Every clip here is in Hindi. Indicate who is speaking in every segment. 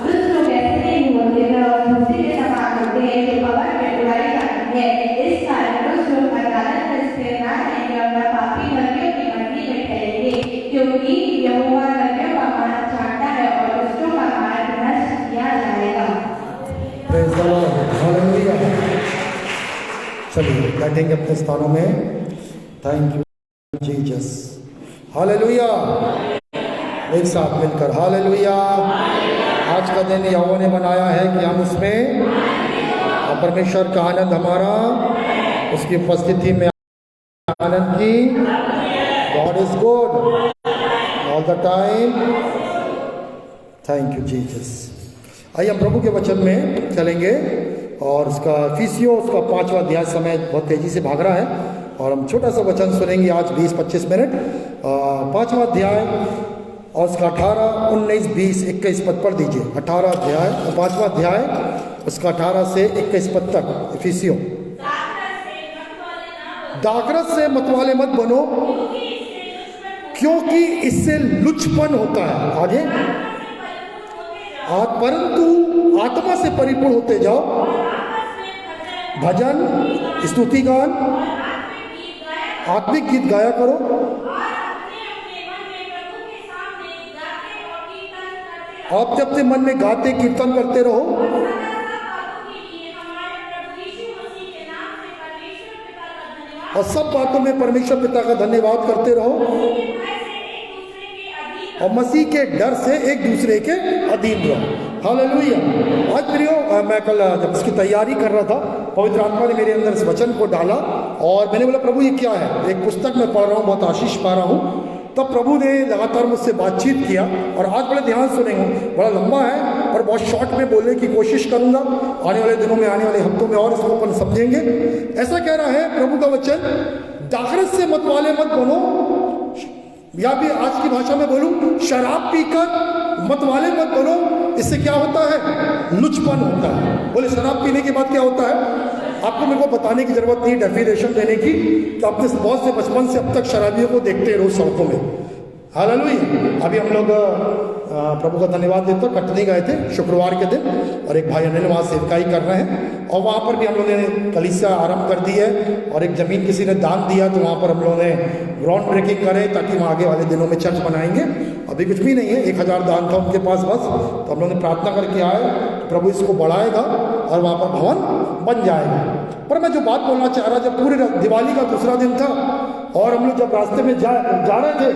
Speaker 1: दुष्ट लोग ऐसे नहीं होते दूसरे के समान होते हैं जो पवन में बुराई करती है। इस कारण दुष्ट लोग अदालत में स्थिर न रहेंगे और पापी धर्मियों की मंडी में ठहरेंगे, क्योंकि यहोवा धर्मियों का मार्ग जानता है और दुष्टों का मार्ग नष्ट किया जाएगा।
Speaker 2: Praise the Lord, hallelujah. चलिए बैठेंगे अपने स्थानों में। Thank you Jesus, hallelujah. एक साथ मिलकर हालेलुया। आज का दिन यहोवा ने बनाया है कि हम उसमें और परमेश्वर का आनंद हमारा उसकी उपस्थिति में आनंद की। God is good all the time. Thank you Jesus. आइए हम प्रभु के वचन में चलेंगे और उसका फीसियो उसका 5वां अध्याय, समय बहुत तेजी से भाग रहा है और हम छोटा सा वचन सुनेंगे आज 20-25 मिनट। 5वां अध्याय और उसका 18, 19, 20, 21 पद पढ़ दीजिए। 18 अध्याय 5वां अध्याय उसका 18 से 21 पद तक इफिसियों। दाखरस से मतवाले मत बनो, क्योंकि इससे लुचपन होता है। आगे परंतु आत्मा से परिपूर्ण होते जाओ, भजन, स्तुति गान, आत्मिक गीत गाया करो आप अपने मन में गाते कीर्तन करते रहो और सब बातों में परमेश्वर पिता का धन्यवाद करते रहो और मसीह के डर से एक दूसरे के अधीन रहो। हालेलुया। आज प्रियो, मैं कल जब इसकी तैयारी कर रहा था, पवित्र आत्मा ने मेरे अंदर इस वचन को डाला और मैंने बोला प्रभु ये क्या है। एक पुस्तक में पढ़ रहा हूँ, बहुत आशीष पा रहा हूँ। तब प्रभु ने लगातार मुझसे बातचीत किया और आज बड़े ध्यान सुनेंगे। बड़ा लंबा है और बहुत शॉर्ट में बोलने की कोशिश करूंगा। आने वाले दिनों में, आने वाले हफ्तों में और इसको अपन समझेंगे। ऐसा कह रहा है प्रभु का वचन, दाखरस से मतवाले मत बनो, या भी आज की भाषा में बोलूं, शराब पीकर मतवाले मत बनो। इससे क्या होता है? लुचपन होता है। बोले शराब पीने के बाद क्या होता है? आपको मेरे को बताने की जरूरत नहीं, डेफिनेशन देने की, कि आपने बहुत से बचपन से अब तक शराबियों को देखते रहो सड़कों में। हालेलुया। अभी हम लोग प्रभु का धन्यवाद देते कटनी गए थे शुक्रवार के दिन और एक भाई अनिल वहाँ सेवकाई कर रहे हैं और वहाँ पर भी हम लोगों ने कलीसिया आरंभ कर दी है और एक ज़मीन किसी ने दान दिया तो वहाँ पर हम लोगों ने ग्राउंड ब्रेकिंग करे ताकि वहाँ आगे वाले दिनों में चर्च बनाएंगे। अभी कुछ भी नहीं है, 1000 दान था उनके पास बस। तो हम लोगों ने प्रार्थना करके आए, प्रभु इसको बढ़ाएगा और वहाँ पर भवन बन जाएगा। पर मैं जो बात बोलना चाह रहा, जब पूरे दिवाली का दूसरा दिन था और हम लोग जब रास्ते में जा रहे थे,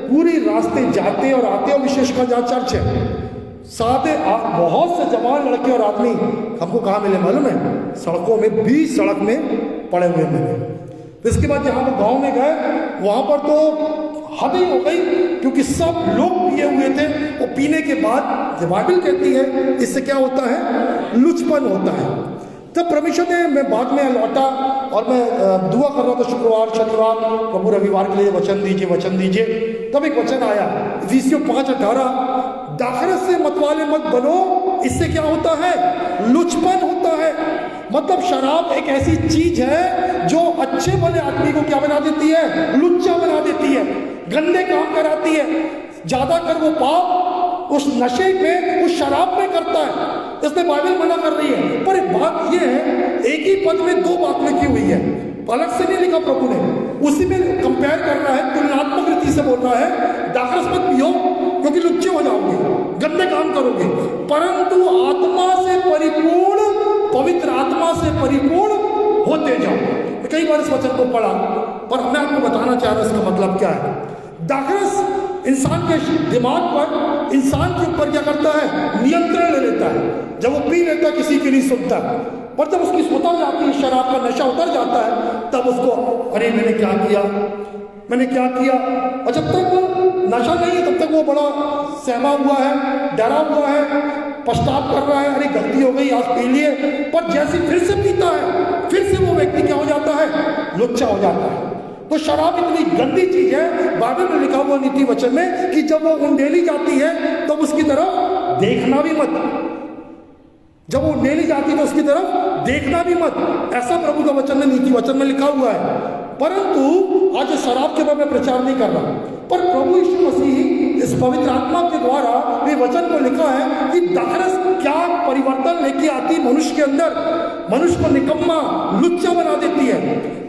Speaker 2: पूरी रास्ते जाते और आते, और विशेषकर जहाँ चर्च है, सादे बहुत से जवान लड़के और आदमी हमको कहाँ मिले मालूम है? सड़कों में, बीच सड़क में पड़े हुए मिले। तो इसके बाद जहाँ हम गाँव में गए वहाँ पर तो हद ही हो गई, क्योंकि सब लोग पिए हुए थे और पीने के बाद बाइबल कहती है इससे क्या होता है? लुचपन होता है। तब परमेश्वर ने, मैं बाद में लौटा और मैं दुआ कर रहा था शुक्रवार शनिवार, प्रभु रविवार के लिए वचन दीजिए वचन दीजिए। तब एक वचन आया इफिसियों 5:18, दाखरस से मतवाले मत बनो, इससे क्या होता है? लुचपन होता है। मतलब शराब एक ऐसी चीज है जो अच्छे भले आदमी को क्या बना देती है? लुच्चा बना देती है, गंदे काम कराती है। ज्यादा कर वो पाप उस नशे में, उस शराब में करता है, इसलिए बाइबल मना कर रही है। पर एक बात यह है, एक ही पद में दो बात लिखी हुई है, अलग से नहीं लिखा प्रभु ने, उसी में कंपेयर कर रहा है, तुलनात्मक रीति से बोल रहा है। दाखरस मत पियो क्योंकि लुच्चे हो जाओगे, गंदे काम करोगे, परंतु आत्मा से परिपूर्ण, पवित्र आत्मा से परिपूर्ण होते जाओ। कई बार इस वचन को पढ़ा, पर मैं आपको बताना चाह रहा हूं इसका मतलब क्या है। दाखरस इंसान के दिमाग पर, इंसान के ऊपर क्या करता है? नियंत्रण ले लेता है। जब वो पी लेता है किसी की नहीं सुनता, पर जब उसकी उतर जाती है, शराब का नशा उतर जाता है, तब उसको अरे मैंने क्या किया, मैंने क्या किया। और जब तक नशा नहीं है तब तक वो बड़ा सहमा हुआ है, डरा हुआ है, पछतावा कर रहा है, अरे गलती हो गई आज पी लिए। पर जैसे फिर से पीता है, फिर से वो व्यक्ति क्या हो जाता है? लुच्चा हो जाता है। तो शराब इतनी गंदी चीज है, बाइबल में लिखा हुआ नीति वचन में कि जब वो उंडेली जाती है तब उसकी तरफ देखना भी मत। जब वो उंडेली जाती है तो उसकी तरफ देखना भी मत, ऐसा प्रभु का वचन में, नीति वचन में लिखा हुआ है। परंतु आज शराब के बारे में प्रचार नहीं कर रहा, पर प्रभु यीशु मसीह इस पवित्र आत्मा के द्वारा ये वचन को लिखा है कि दाखरस क्या परिवर्तन लेके आती मनुष्य के अंदर, मनुष्य को निकम्मा लुच्चा बना देती है।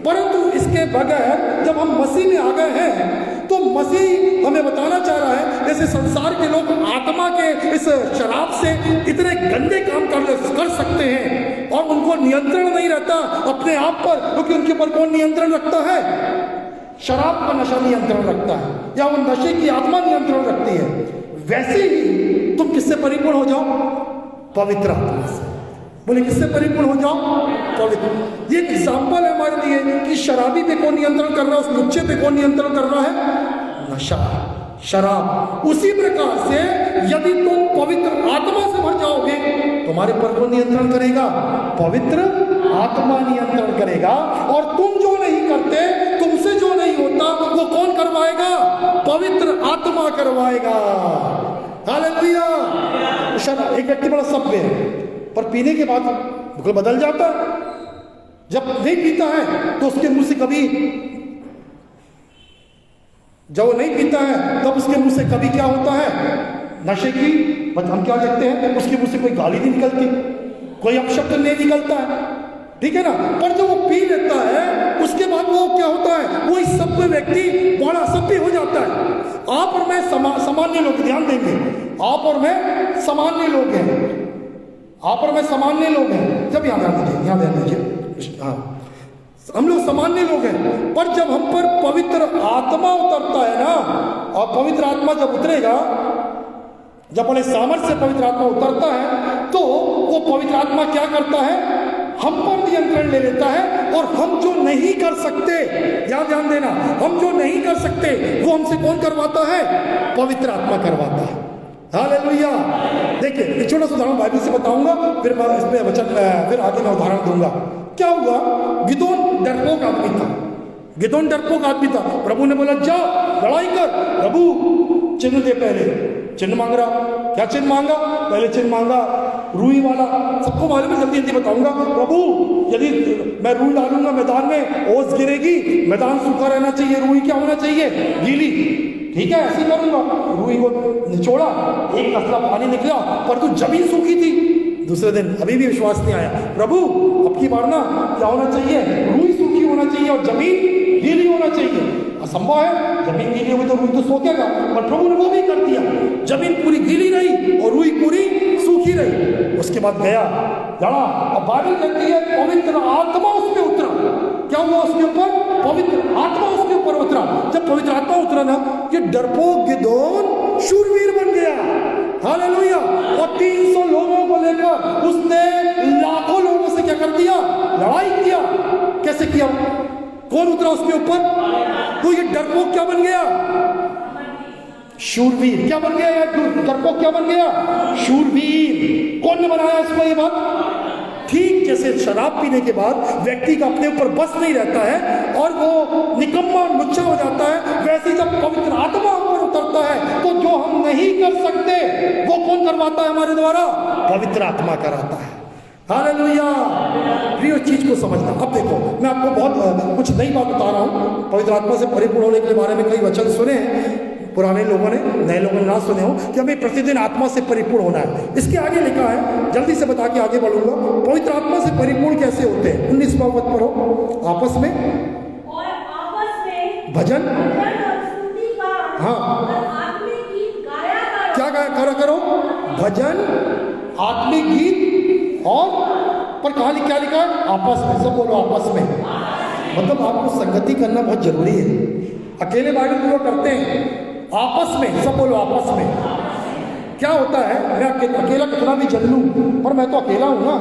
Speaker 2: परंतु इसके बगैर जब हम मसीह में आ गए हैं तो मसीह हमें बताना चाह रहा है, जैसे संसार के लोग आत्मा के इस शराब से इतने गंदे काम कर सकते हैं और उनको नियंत्रण नहीं रहता अपने आप पर, क्योंकि उनके ऊपर कौन नियंत्रण रखता है? शराब का नशा नियंत्रण रखता है या वो नशे की आत्मा नियंत्रण रखती है। वैसे ही तुम किससे परिपूर्ण हो जाओ? पवित्र आत्मा से। बोले किससे परिपूर्ण हो जाओ? पवित्र। ये एक एग्जाम्पल है हमारे लिए कि शराबी पे कौन नियंत्रण कर रहा है, उस लुच्चे पे कौन नियंत्रण कर रहा है? नशा, शराब। उसी प्रकार से यदि तुम पवित्र आत्मा से भर जाओगे, तुम्हारे पर कौन नियंत्रण करेगा? पवित्र आत्मा नियंत्रण करेगा। और तुम जो नहीं करते, तुमसे जो नहीं होता, वो कौन करवाएगा? पवित्र आत्मा करवाएगा। हालेलुया। एक व्यक्ति बड़ा सभ्य है पर पीने के बाद बिल्कुल बदल जाता है। जब नहीं पीता है तो उसके मुंह से कभी, जब वो नहीं पीता है तब उसके मुंह से कभी क्या होता है? नशे की, हम क्या कहते हैं, उसके मुंह से कोई गाली नहीं निकलती, कोई अपशब्द नहीं निकलता है, ठीक है ना। पर जब वो पी लेता है उसके बाद वो क्या होता है? वो इस सभ्य व्यक्ति बड़ा सभ्य हो जाता है। आप और मैं सामान्य लोग, ध्यान देंगे, आप और मैं सामान्य लोग हैं, आप और मैं सामान्य लोग हैं। जब यहाँ ध्यान दीजिए, हाँ, हम लोग सामान्य लोग हैं, पर जब हम पर पवित्र आत्मा उतरता है ना, और पवित्र आत्मा जब उतरेगा, जब बड़े सामर्थ्य से पवित्र आत्मा उतरता है तो वो पवित्र आत्मा क्या करता है? हम पर नियंत्रण ले लेता है। और हम जो नहीं कर सकते, याद ध्यान देना, हम जो नहीं कर सकते वो हमसे कौन करवाता है? पवित्र आत्मा करवाता है। हालेलुया। देखिए एक छोटा सा उदाहरण बाइबल से बताऊंगा, फिर मैं इसमें वचन, फिर आगे मैं उदाहरण दूंगा। क्या हुआ? गिदोन डरपोक आदमी था, गिदोन डरपोक आदमी था। प्रभु ने बोला जा लड़ाई कर। प्रभु चिन्ह दे, पहले चिन्ह मांग रहा। क्या चिन्ह मांगा? पहले चिन्ह मांगा रुई वाला। सबको मालूम है, जल्दी जल्दी बताऊंगा। प्रभु यदि मैं रुई डालूंगा मैदान में, ओस गिरेगी, मैदान सूखा रहना चाहिए, रुई क्या होना चाहिए? गीली। ठीक है, ऐसे करूंगा। रुई को निचोड़ा, एक कसला पानी निकला, पर तो जमीन सूखी थी। दूसरे दिन अभी भी विश्वास नहीं आया। प्रभु अब की बार ना क्या होना चाहिए? रुई सूखी होना चाहिए और जमीन गीली होना चाहिए। असंभव है, जमीन गीली होगी तो रुई तो सोखेगा, पर प्रभु ने वो भी कर दिया। जमीन पूरी गीली रही और रुई पूरी सूखी रही। उसके बाद गया लड़ा, और बाइबल कहती है पवित्र आत्मा उस पर उतरा। क्या हुआ उसके ऊपर? पवित्र आत्मा उसके ऊपर उतरा। जब पवित्र आत्मा उतरा ना, ये डरपोक गिदोन शूरवीर बन गया। हालेलुया। और 300 लोगों को लेकर उसने लाखों लोगों से क्या कर दिया? लड़ाई किया। कैसे किया? कौन उतरा उसके ऊपर? तो ये डरपोक क्या बन गया? शूरवीर। क्या बन गया यार? डरपोक क्या बन गया? शूरवीर। कौन ने बनाया इसको ये बात? ठीक जैसे शराब पीने के बाद व्यक्ति का अपने ऊपर बस नहीं रहता है और वो निकम्मा लुच्चा हो जाता है, वैसे जब पवित्र आत्मा ऊपर उतरता है तो जो हम नहीं कर सकते वो कौन करवाता है हमारे द्वारा? पवित्र आत्मा कराता है। हालेलुया। प्रिय चीज को समझना। अब देखो मैं आपको बहुत कुछ नई बात बता रहा हूँ। पवित्र आत्मा से परिपूर्ण होने के बारे में कई वचन सुने हैं, पुराने लोगों ने, नए लोगों ने ना सुने हो, कि हमें प्रतिदिन आत्मा से परिपूर्ण होना है। इसके आगे लिखा है, जल्दी से बता के आगे बढ़ूंगा। पवित्र आत्मा से परिपूर्ण कैसे होते हैं? 19वां पद पढ़ो। आपस में
Speaker 3: और आपस में
Speaker 2: भजन, हाँ,
Speaker 3: आत्मिक गीत गाया करो।
Speaker 2: क्या गाया करो? भजन, आत्मिक गीत, और पर कहाँ क्या लिखा है? आपस में। सब बोलो आपस में। मतलब आपको संगति करना बहुत जरूरी है। अकेले बाइबल पूरा करते हैं, आपस में। सब बोलो आपस में। क्या होता है? मैं अकेला कितना भी जल लूं, पर मैं तो अकेला हूं ना,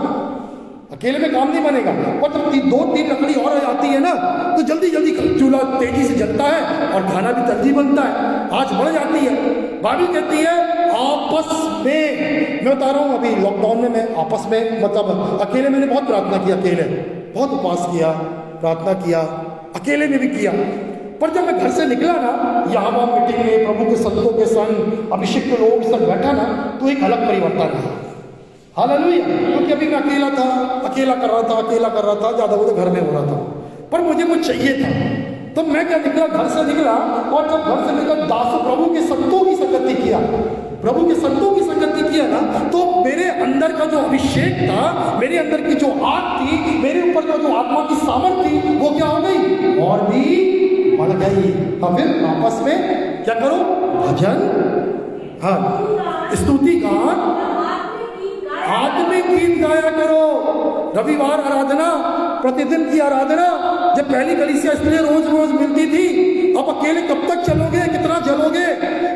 Speaker 2: अकेले में काम नहीं बनेगा। और जब 2-3 लकड़ी और आ जाती है ना, तो जल्दी जल्दी चूल्हा तेजी से जलता है और खाना भी जल्दी बनता है, आँच बढ़ जाती है। बाइबल कहती है आपस में। मैं बता रहा हूँ, अभी लॉकडाउन में मैं आपस में, मतलब अकेले मैंने बहुत प्रार्थना की, अकेले बहुत उपवास किया, प्रार्थना किया, अकेले में भी किया। पर जब मैं घर से निकला ना, यहाँ वहाँ मीटिंग में प्रभु के संतों के संग, अभिषिक्त लोगों के संग बैठा ना, तो एक अलग परिवर्तन रहा। हालेलुया। क्योंकि अभी मैं अकेला था, अकेला कर रहा था, ज़्यादा वो तो घर में हो रहा था, पर मुझे कुछ चाहिए था। तो मैं क्या निकला, घर से निकला, और जब घर से निकला दासों प्रभु के संतों की संगति किया मेरे अंदर का जो अभिषेक था, मेरे अंदर की जो आग थी, मेरे ऊपर का जो आत्मा की सामर्थ थी, वो क्या हो गई? और भी बढ़ गई। हाँ, फिर आपस में क्या करो? भजन, हाँ, स्तुति गान, आत्मिक गीत गाया करो। रविवार आराधना, प्रतिदिन की आराधना। जब पहली कलीसिया इसलिए रोज रोज मिलती थी, अब अकेले कब तक चलोगे? कितना जलोगे?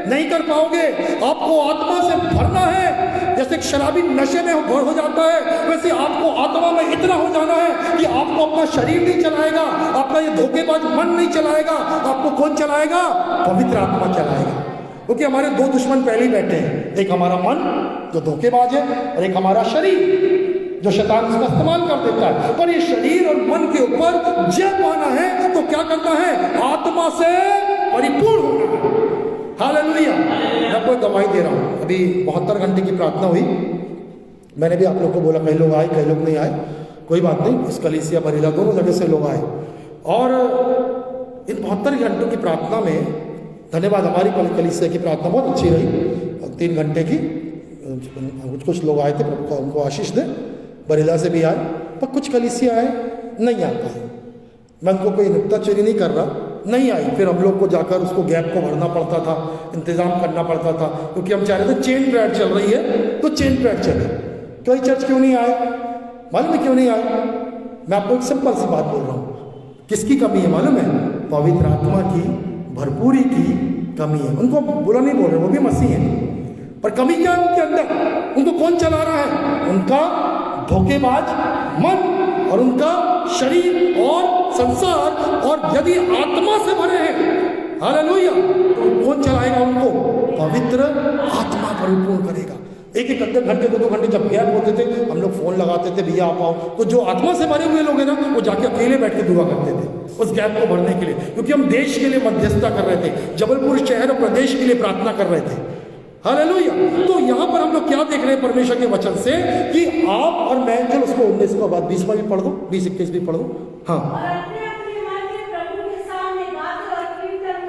Speaker 2: नहीं कर पाओगे। आपको आत्मा से भरना है। जैसे एक शराबी नशे में हो जाता है, वैसे आपको आत्मा में इतना हो जाना है कि आपको अपना शरीर नहीं चलाएगा, आपका ये धोखेबाज मन नहीं चलाएगा। आपको कौन चलाएगा? पवित्र आत्मा चलाएगा। क्योंकि हमारे दो दुश्मन पहले ही बैठे हैं, एक हमारा मन जो धोखेबाज है, और एक हमारा शरीर जो शैतान उसका इस्तेमाल कर देता है। पर ये शरीर और मन के ऊपर जय पाना है तो क्या करना है? आत्मा से परिपूर्ण होना है। हालेलुया। मैं आपको दवाई दे रहा हूँ। अभी 72 घंटे की प्रार्थना हुई। मैंने भी आप लोग को बोला, कई लोग आए, कई लोग नहीं आए, कोई बात नहीं। इस कलीसिया बरीला दोनों जगह से लोग आए, और इन 72 घंटों की प्रार्थना में धन्यवाद, हमारी कलीसिया की प्रार्थना बहुत अच्छी रही। 3 घंटे की, कुछ लोग आए थे, प्रभु का उनको आशीष दे, बरेला से भी आए, पर कुछ कलीसिया आए नहीं आ पाए। मैं उनको कोई नुक्ताचीनी नहीं कर रहा, नहीं आई। फिर हम लोग को जाकर उसको गैप को भरना पड़ता था, इंतजाम करना पड़ता था, क्योंकि हम चाह रहे थे चेन प्रेयर चल रही है तो चेन प्रेयर चले। कई चर्च क्यों नहीं आए? मालूम है क्यों नहीं आए? मैं आपको एक सिंपल सी बात बोल रहा हूँ। किसकी कमी है मालूम है? पवित्र आत्मा की भरपूरी की कमी है। उनको बुरा नहीं बोल रहे, वो भी मसीह है, पर कमी क्या है उनके अंदर? उनको कौन चला रहा है? उनका धोखेबाज मन और उनका शरीर और संसार। और यदि आत्मा से भरे हैं, हालेलुया, तो कौन चलाएगा उनको? पवित्र आत्मा परिपूर्ण करेगा। एक घंटे 2 घंटे जब गैप होते थे, हम लोग फोन लगाते थे, भैया आप आओ। तो जो आत्मा से भरे हुए लोग हैं ना, वो जाके अकेले बैठ के दुआ करते थे उस गैप को भरने के लिए, क्योंकि हम देश के लिए मध्यस्थता कर रहे थे, जबलपुर शहर और प्रदेश के लिए प्रार्थना कर रहे थे। हालेलुया। तो यहाँ पर हम लोग क्या देख रहे हैं परमेश्वर के वचन से कि आप और मैं, चलो उसको 19 को बाद 20 में भी पढ़ दो, 20-21 भी पढ़ दो। हाँ,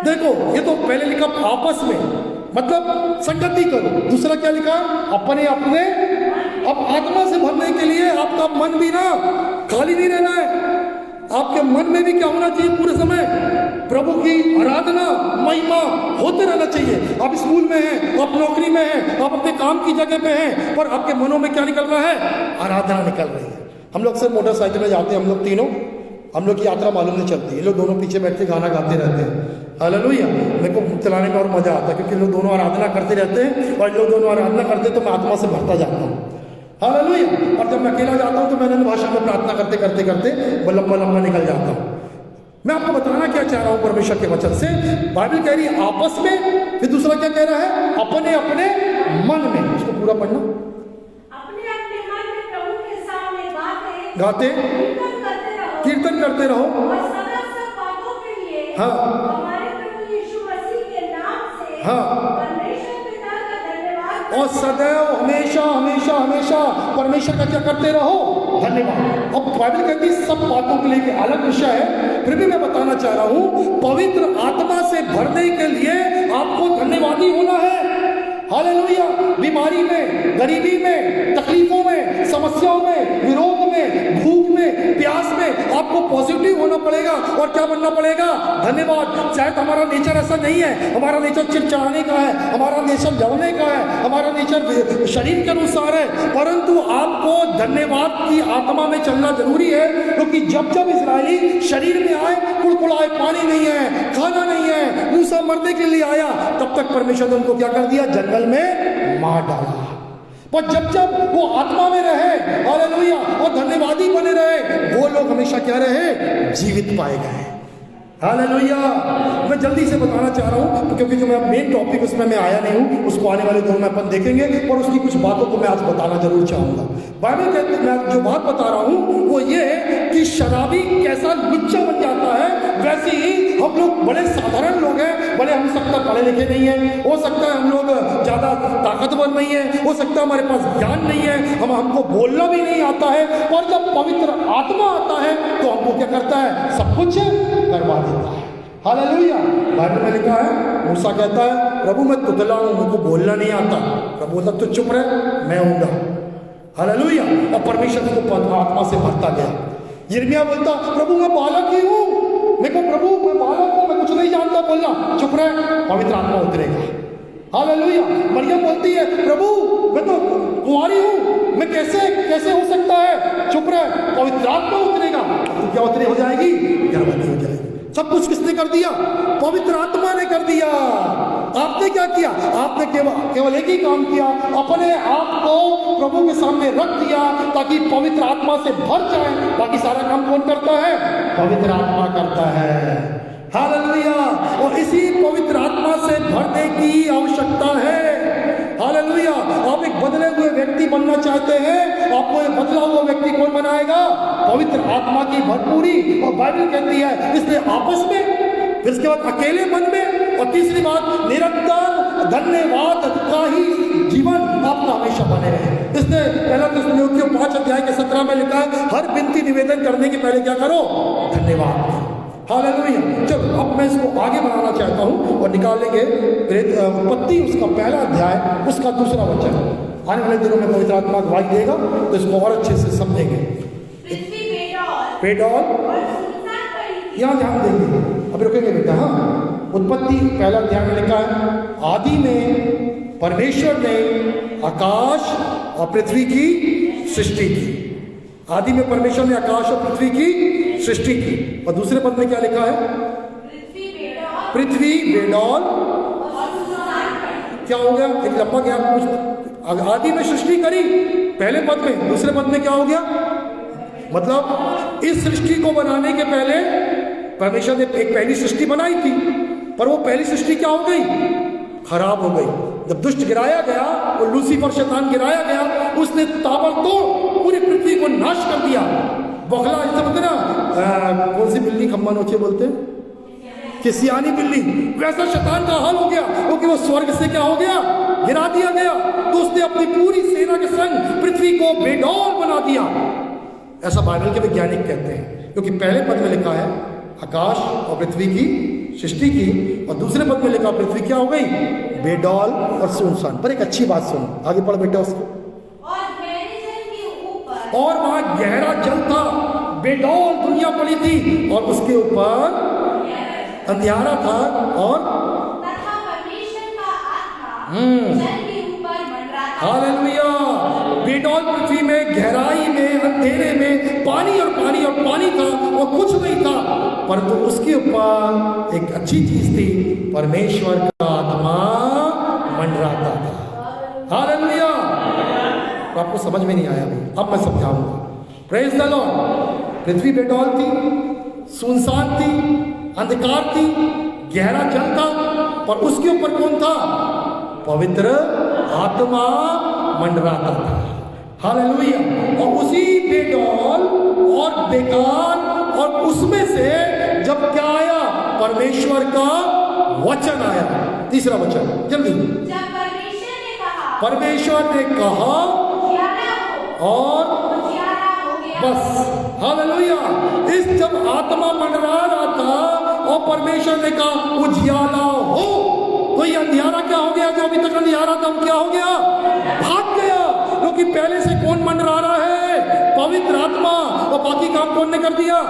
Speaker 2: देखो ये तो पहले लिखा आपस में, मतलब संगति करो। दूसरा क्या लिखा? अपने अपने। अब आत्मा से भरने के लिए आपका मन भी ना खाली नहीं रहना है, आपके मन में भी क्या होना चाहिए? पूरे समय प्रभु की आराधना, महिमा होते रहना चाहिए। आप स्कूल में हैं, आप नौकरी में हैं, आप अपने काम की जगह पे हैं, पर आपके मनों में क्या निकल रहा है? आराधना निकल रही है। हम लोग सिर्फ मोटरसाइकिल में जाते हैं, हम लोग तीनों, हम लोग की यात्रा मालूम नहीं चलती। ये लोग दोनों पीछे बैठ के गाना गाते रहते हैं। हालेलुया। मेरे को चलाने में और मजा आता है, क्योंकि लोग दोनों आराधना करते रहते हैं, और लोग दोनों आराधना करते तो मैं आत्मा से भरता जाता हूँ। हालेलुया। और जब मैं अकेला जाता हूँ तो मैं अन्य भाषा में प्रार्थना करते करते करते लंबा निकल जाता हूँ। मैं आपको बताना क्या चाह रहा हूँ परमेश्वर के वचन से। बाइबल कह रही है आपस में, फिर दूसरा क्या कह रहा है? अपने अपने मन में। उसको पूरा पढ़ना।
Speaker 3: अपने अपने मन में प्रभु के सामने
Speaker 2: गाते कीर्तन करते रहो,
Speaker 3: और सदा सब बातों के लिए
Speaker 2: हाँ,
Speaker 3: हमारे प्रभु यीशु मसीह के नाम से
Speaker 2: हाँ,
Speaker 3: परमेश्वर पिता का धन्यवाद।
Speaker 2: और सदैव हमेशा हमेशा हमेशा परमेश्वर का क्या करते रहो? धन्यवाद। अब बाइबल कहती है सब बातों के लिए अलग विषय है, फिर भी मैं बताना चाह रहा हूं, पवित्र आत्मा से भरने के लिए आपको धन्यवादी होना है। हालेलुया। बीमारी में, गरीबी में, तकलीफों में, समस्याओं में, विरोध में, भूख में, प्यास में आपको पॉजिटिव होना पड़ेगा। और क्या बनना पड़ेगा? धन्यवाद। शायद हमारा नेचर ऐसा नहीं है, हमारा नेचर चिड़चिड़ाने का है, हमारा नेचर जलने का है, हमारा नेचर शरीर के अनुसार है, परंतु आपको धन्यवाद की आत्मा में चलना जरूरी है। क्योंकि जब जब इस्राएली शरीर में आए, कुड़कुड़ाए, पानी नहीं है, खाना नहीं है, मूसा मरने के लिए आया, तब तक परमेश्वर ने उनको क्या कर दिया? जंगल में मार डाला। पर जब जब वो आत्मा में रहे, हालेलुया, और धन्यवादी बने रहे, वो लोग हमेशा क्या रहे? जीवित पाए गए। हालेलुया। मैं जल्दी से बताना चाह रहा हूँ, क्योंकि जो मैं मेन टॉपिक उसमें मैं आया नहीं हूँ, उसको आने वाले दिनों में अपन देखेंगे, पर उसकी कुछ बातों को मैं आज बताना जरूर चाहूँगा। बाइबल कहती है, मैं जो बात बता रहा हूँ वो ये है कि शराबी कैसा लुच्चा बन जाता है, वैसे ही हम लोग बड़े साधारण लोग हैं, बड़े हम सकता पढ़े लिखे नहीं है, हो सकता है हम लोग ज़्यादा ताकतवर नहीं है, हो सकता है हमारे पास ज्ञान नहीं है, हमको बोलना भी नहीं आता है, और जब पवित्र आत्मा आता है तो हमको क्या करता है? सब कुछ करवा देता है। हालेलुया। बाइबल में लिखा है, मूसा कहता है प्रभु मैं तुतला हूं, मुझको बोलना नहीं आता। प्रभु बोलता तू चुप रह, मैं हूँगा। हालेलुया। और परमेश्वर को आत्मा से भरता गया। यिर्मयाह बोलता प्रभु मैं बालक ही हूँ, मैं को प्रभु मैं बालक हूँ, मैं कुछ नहीं जानता, बोलना चुप रह, पवित्र आत्मा उतरेगा। हालेलुया। मरियम बोलती है प्रभु मैं तो कुंवारी हूँ, मैं कैसे हो सकता है, चुप रह, पवित्र आत्मा उतरेगा। तो क्या उतरी हो जाएगी, गर्भवती हो जाएगी। सब कुछ किसने कर दिया, पवित्र आत्मा ने कर दिया। आपने क्या किया, आपने केवल एक ही काम किया, अपने आप को प्रभु के सामने रख दिया ताकि पवित्र आत्मा से भर जाए। बाकी सारा काम कौन करता है, पवित्र आत्मा करता है। हालेलुया। और इसी पवित्र आत्मा से भरने की आवश्यकता है। हालेलुया। आप एक बदले हुए व्यक्ति बनना चाहते हैं, आपको एक बदला हुआ व्यक्ति कौन बनाएगा, पवित्र आत्मा की भरपूरी। और बाइबल कहती है इसलिए आपस में, फिर इसके बाद अकेले मन में, और तीसरी बात निरंतर धन्यवाद का ही जीवन आपका हमेशा बने रहे। इसने पहला थिस्सलुनीकियों 5:17 में लिखा है हर विनती निवेदन करने के पहले क्या करो, धन्यवाद। हालेलुया। चलो अब मैं इसको आगे बढ़ाना चाहता हूँ और निकालेंगे उत्पत्ति उसका पहला अध्याय उसका दूसरा वचन। आने वाले दिनों में पवित्र आत्मा गवाही देगा तो इसको और अच्छे से समझेंगे। पेडॉल यहाँ ध्यान देंगे, अब रुकेंगे बेटा। हाँ, उत्पत्ति पहला अध्याय में लिखा है आदि में परमेश्वर ने आकाश और पृथ्वी की सृष्टि की। आदि में परमेश्वर ने आकाश और पृथ्वी की सृष्टि की। और दूसरे पद में क्या लिखा है, पृथ्वी बेडौल। क्या हो गया, एक लंबा गया कुछ। आदि में सृष्टि करी पहले पद में, दूसरे पद में क्या हो गया, मतलब इस सृष्टि को बनाने के पहले परमेश्वर ने एक पहली सृष्टि बनाई थी, पर वो पहली सृष्टि क्या हो गई, खराब हो गई। जब दुष्ट गिराया गया और लूसीफर शैतान गिराया गया, उसने ताबड़तोड़ पूरी पृथ्वी को नाश कर दिया। बगला ऐसे बोलते ना, कौन सी बिल्ली खम्मा नोचे बोलते हैं, कि सियानी बिल्ली, वैसा शैतान का हाल हो गया, क्योंकि वो स्वर्ग से क्या हो गया, गिरा दिया गया। तो उसने अपनी पूरी सेना के संग पृथ्वी को बेडौल बना दिया। ऐसा बाइबल के वैज्ञानिक कहते हैं, क्योंकि पहले पद में लिखा है आकाश और पृथ्वी की सृष्टि की, और दूसरे पद में लिखा पृथ्वी क्या हो गई, बेडौल और सुनसान। पर एक अच्छी बात सुनो, आगे पढ़ बेटा उसको। और वहां गहरा जल था, बेडौल दुनिया पड़ी थी, और उसके ऊपर अंधियारा था, और हालेलुया। बेडौल पृथ्वी में, गहराई में, अंधेरे में पानी और पानी और पानी था, और कुछ नहीं था, परंतु उसके ऊपर एक अच्छी चीज थी, परमेश्वर का आत्मा मंडराता था। हालेलुया। तो आपको समझ में नहीं आया अभी, अब मैं समझाऊंगा। Praise the Lord. पृथ्वी बेडौल थी, सुनसान थी, अंधकार थी, गहरा जल था, पर उसके ऊपर कौन था, पवित्र आत्मा मंडराता था। हालेलुया। और उसी बेडौल और बेकार और उसमें से जब क्या आया, परमेश्वर का वचन आया। तीसरा वचन जल्दी, परमेश्वर ने कहा और बस। हालेलुया। इस जब आत्मा मंडरा रहा था और परमेश्वर ने कहा उजियाला हो, तो ये अंधियारा क्या हो गया, जो अभी तक अंधियारा था क्या हो गया, भाग गया। क्योंकि पहले से कौन मंडरा रहा है, पवित्र आत्मा। और बाकी काम कौन ने कर दिया,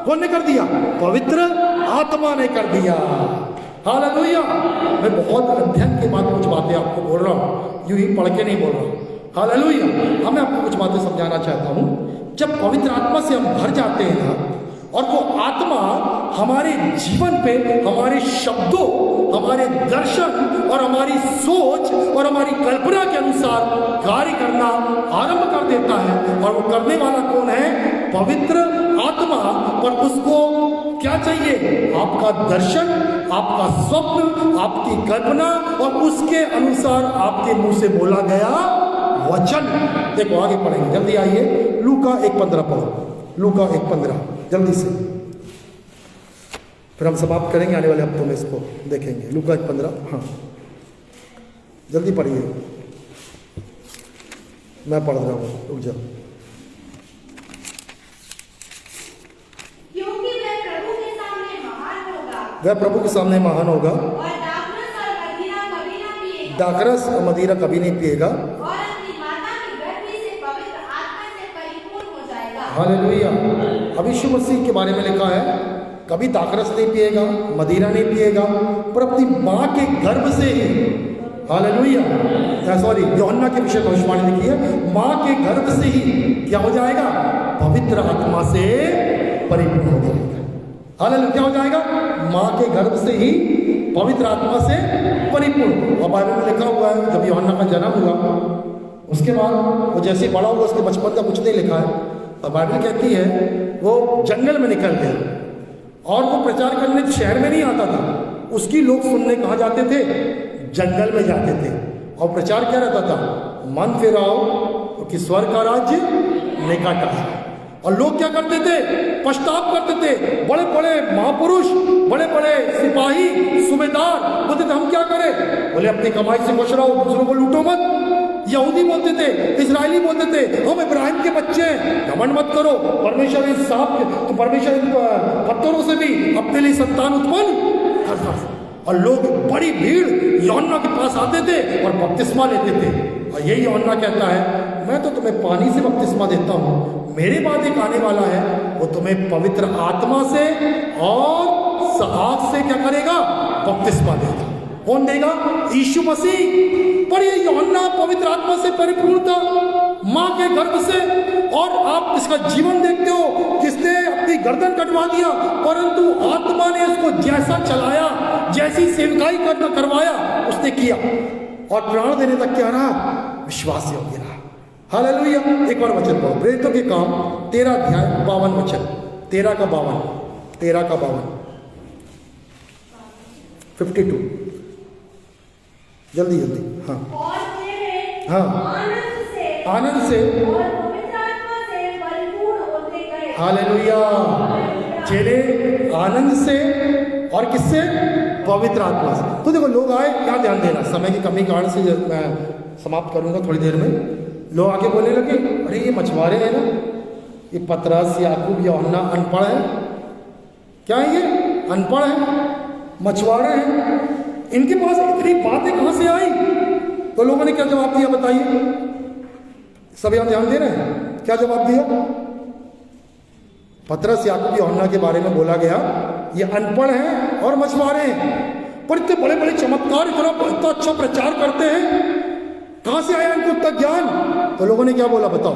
Speaker 2: कौन ने कर दिया, पवित्र आत्मा ने कर दिया। हालेलुया। मैं बहुत अध्ययन के बाद कुछ बातें आपको बोल रहा हूँ, यूं ही पढ़ के नहीं बोल रहा हूँ। हालेलुया। मैं आपको कुछ बातें समझाना चाहता हूँ। जब पवित्र आत्मा से हम भर जाते हैं ना, और वो आत्मा हमारे जीवन पे, हमारे शब्दों, हमारे दर्शन और हमारी सोच और हमारी कल्पना के अनुसार कार्य करना आरंभ कर देता है। और वो करने वाला कौन है, पवित्र आत्मा। पर उसको क्या चाहिए, आपका दर्शन, आपका स्वप्न, आपकी कल्पना और उसके अनुसार आपके मुंह से बोला गया वचन। देखो आगे पढ़ेंगे, जल्दी आइए। लूका 1:15 पढ़ो, लूका 1:15 जल्दी से, फिर हम समाप्त करेंगे। आने वाले हफ्तों में इसको देखेंगे। लूका 1:15, हाँ जल्दी पढ़िए, मैं पढ़ रहा हूँ, रुक जाओ।
Speaker 3: क्योंकि वह प्रभु के सामने महान होगा
Speaker 2: वह प्रभु के सामने महान होगा।
Speaker 1: और दाखरस और मदिरा कभी ना पिएगा,
Speaker 2: दाखरस और मदिरा कभी नहीं पिएगा।
Speaker 1: और अपनी माता की गर्भ से पवित्र आत्मा से परिपूर्ण हो जाएगा।
Speaker 2: हालेलुया। अब यीशु मसीह के बारे में लिखा है कभी दाखरस नहीं पिएगा, मदिरा नहीं पिएगा, पर अपनी माँ के गर्भ से ही, हालेलुया, सॉरी, यूहन्ना के विषय भविष्यवाणी लिखी है, माँ के गर्भ से ही क्या हो जाएगा? पवित्र आत्मा से परिपूर्ण हो जाएगा। हालेलुया, क्या हो जाएगा? माँ के गर्भ से ही पवित्र आत्मा से परिपूर्ण। और बाइबल में लिखा हुआ है जब यूहन्ना का जन्म हुआ उसके बाद वो जैसे बड़ा हुआ उसके बचपन का कुछ नहीं लिखा है, और बाइबल कहती है वो जंगल में निकल गया और वो प्रचार करने शहर में नहीं आता था, उसकी लोग सुनने कहाँ जाते थे? जंगल में जाते थे। और प्रचार क्या रहता था? मन फिराओ कि स्वर्ग का राज्य निकट है। और लोग क्या करते थे? पश्चाताप करते थे। बड़े बड़े महापुरुष, बड़े बड़े सिपाही, सूबेदार बोलते थे हम क्या करें? बोले अपनी कमाई से खुश रहो, दूसरों को लूटो मत। यहूदी बोलते थे, इजरायली बोलते थे हम इब्राहिम के बच्चे हैं, घमंड मत करो, परमेश्वर इन सांप तो परमेश्वर इन पत्थरों से भी अपने लिए संतान उत्पन्न करता। और लोग बड़ी भीड़ यूहन्ना के पास आते थे और बपतिस्मा लेते थे। और यही यूहन्ना कहता है मैं तो तुम्हें पानी से बपतिस्मा देता हूँ, मेरे बाद एक आने वाला है वो तुम्हें पवित्र आत्मा से और आग से क्या करेगा? बपतिस्मा देगा। कौन देगा? यीशु मसीह। पर ये यूहन्ना पवित्र आत्मा से परिपूर्ण था, माँ के गर्भ से। और आप इसका जीवन देखते हो, किसने अपनी गर्दन कटवा दिया, परंतु आत्मा ने इसको जैसा चलाया, जैसी सेवकाई करवाया उसने किया, और प्राण देने तक क्या रहा? विश्वास योग्य रहा। हालेलुया। एक और वचन पढ़ो, प्रेरितों के काम 13 अध्याय 52 वचन, 13 का 52, 52, जल्दी जल्दी। हाँ
Speaker 3: और तेरे
Speaker 2: हाँ, आनंद से
Speaker 3: और पवित्र आत्मा से परिपूर्ण होते गए।
Speaker 2: हालेलुया। चेले आनंद से और किससे? पवित्र आत्मा से। तो देखो लोग आए, क्या ध्यान देना, समय की कमी कारण से मैं समाप्त करूंगा थोड़ी देर में। लोग आके बोलने लगे अरे ये मछुआरे हैं ना, ये पतरस, याकूब, यूहन्ना अनपढ़ है। क्या है ये? अनपढ़ है, मछुआरे हैं, इनके पास इतनी बातें कहाँ से आई? तो लोगों ने क्या जवाब दिया बताइए? सब यहां ध्यान दे रहे हैं? क्या जवाब दिया? पतरस, याकूब, यूहन्ना के बारे में बोला गया ये अनपढ़ हैं और मछुआरे हैं, पर इतने बड़े बड़े चमत्कार, इतना अच्छा प्रचार करते हैं, कहां से आया इनको इतना ज्ञान? तो लोगों ने क्या बोला बताओ?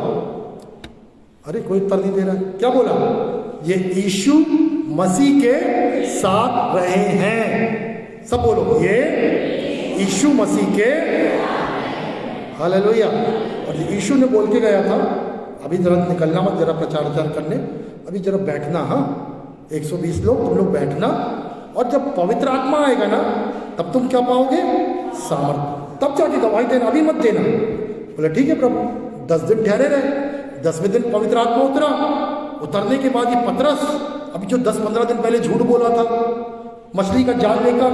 Speaker 2: अरे कोई उत्तर नहीं दे रहा है। क्या बोला? ये यीशु मसीह के साथ रहे हैं। सब बोलो, ये यीशु मसीह के। हालेलुया। और यीशु ने बोल के गया था अभी जरा निकलना मत, जरा प्रचार करने, अभी जरा बैठना। हाँ 120 लोग तुम लोग बैठना, और जब पवित्र आत्मा आएगा ना तब तुम क्या पाओगे? सामर्थ। तब जाके गवाही देना, अभी मत देना। बोले ठीक है प्रभु। 10 दिन ठहरे रहे, 10वें दिन पवित्र आत्मा उतरा। उतरने के बाद ये पतरस, अभी जो 10-15 दिन पहले झूठ बोला था, मछली का जाल लेकर,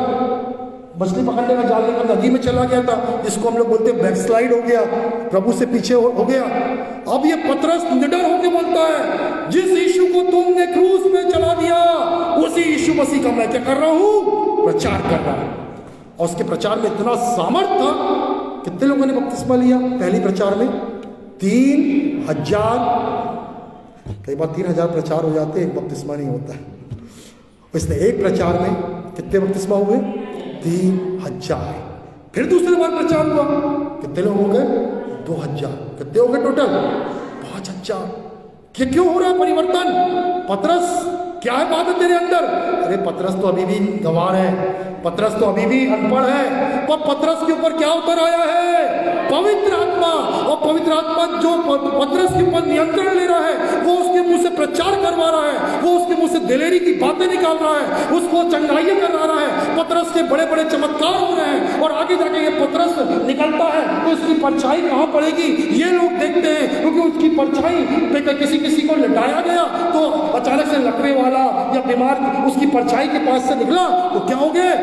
Speaker 2: मछली पकड़ने का जाल लेकर नदी में चला गया था, जिसको हम लोग बोलते हैं बैकस्लाइड हो गया, प्रभु से पीछे हो गया। अब ये पतरस निडर होकर बोलता है जिस यीशु को तुमने क्रूस पे चला दिया उसी यीशु मसीह का मैं क्या कर रहा हूं? प्रचार कर रहा हूं। और उसके प्रचार में इतना सामर्थ था, कितने लोगों ने बपतिस्मा लिया पहली प्रचार में? 3000। कई बार 3000 प्रचार हो जाते हैं, एक बपतिस्मा नहीं होता है। इसने एक प्रचार में कितने बपतिस्मा हुए? 3000। फिर दूसरी बार प्रचार हुआ, कितने लोग हो गए? 2000। कितने हो गए टोटल? 5000। क्यों हो रहा है परिवर्तन? पतरस, क्या है बात है तेरे अंदर? अरे पतरस तो अभी भी गंवार है, पतरस तो अभी भी अनपढ़ है, पर पतरस के ऊपर क्या उतर आया है? पवित्र आत्मा। और पवित्र आत्मा जो पतरस के ऊपर नियंत्रण ले रहा है, वो उसके मुंह से प्रचार करवा रहा है, वो उसके मुंह से दिलेरी की बातें निकाल रहा है, उसको चंगाइयां करवा रहा है। पतरस के बड़े बड़े चमत्कार हो रहे हैं, और आगे जाके ये पतरस निकलता है तो इसकी परछाई कहाँ पड़ेगी ये लोग देखते हैं, क्योंकि उसकी परछाई पे किसी को लटाया गया तो अचानक से लकवे वाला या बीमार उसकी परछाई के पास से निकला तो क्या हो गए?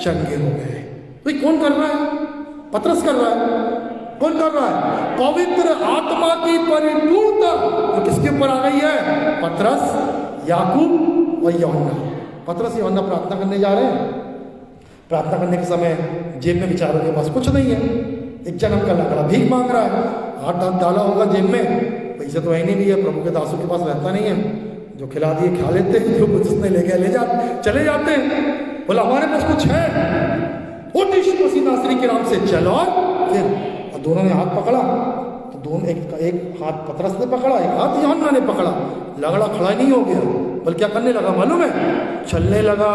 Speaker 2: चंगे हो गए। तो कौन कर रहा है? पतरस कर रहा है। कौन कर रहा है? पवित्र आत्मा की परिपूर्णता जो किसके ऊपर आ गई है? पतरस, याकूब और यूहन्ना। पतरस यूहन्ना प्रार्थना करने जा रहे हैं। प्रार्थना करने के समय जेब में बेचारों के पास कुछ नहीं है। एक जन्म का लकड़ा भीख मांग रहा है, हाथ डाला होगा जेब में, पैसे तो है नहीं भी है, प्रभु के दासों के पास रहता नहीं है, जो खिला दिए खा लेते हैं, जो कुछ उसने ले गया ले जा चले जाते हैं। बोला हमारे पास कुछ है, उठ यीशु मसीह नासरी के नाम से चलो। फिर दोनों ने हाथ पकड़ा, तो दोनों एक हाथ पतरस ने पकड़ा, एक हाथ यूहन्ना ने पकड़ा। लगड़ा खड़ा नहीं हो गया, बल्कि क्या करने लगा मालूम है? चलने लगा।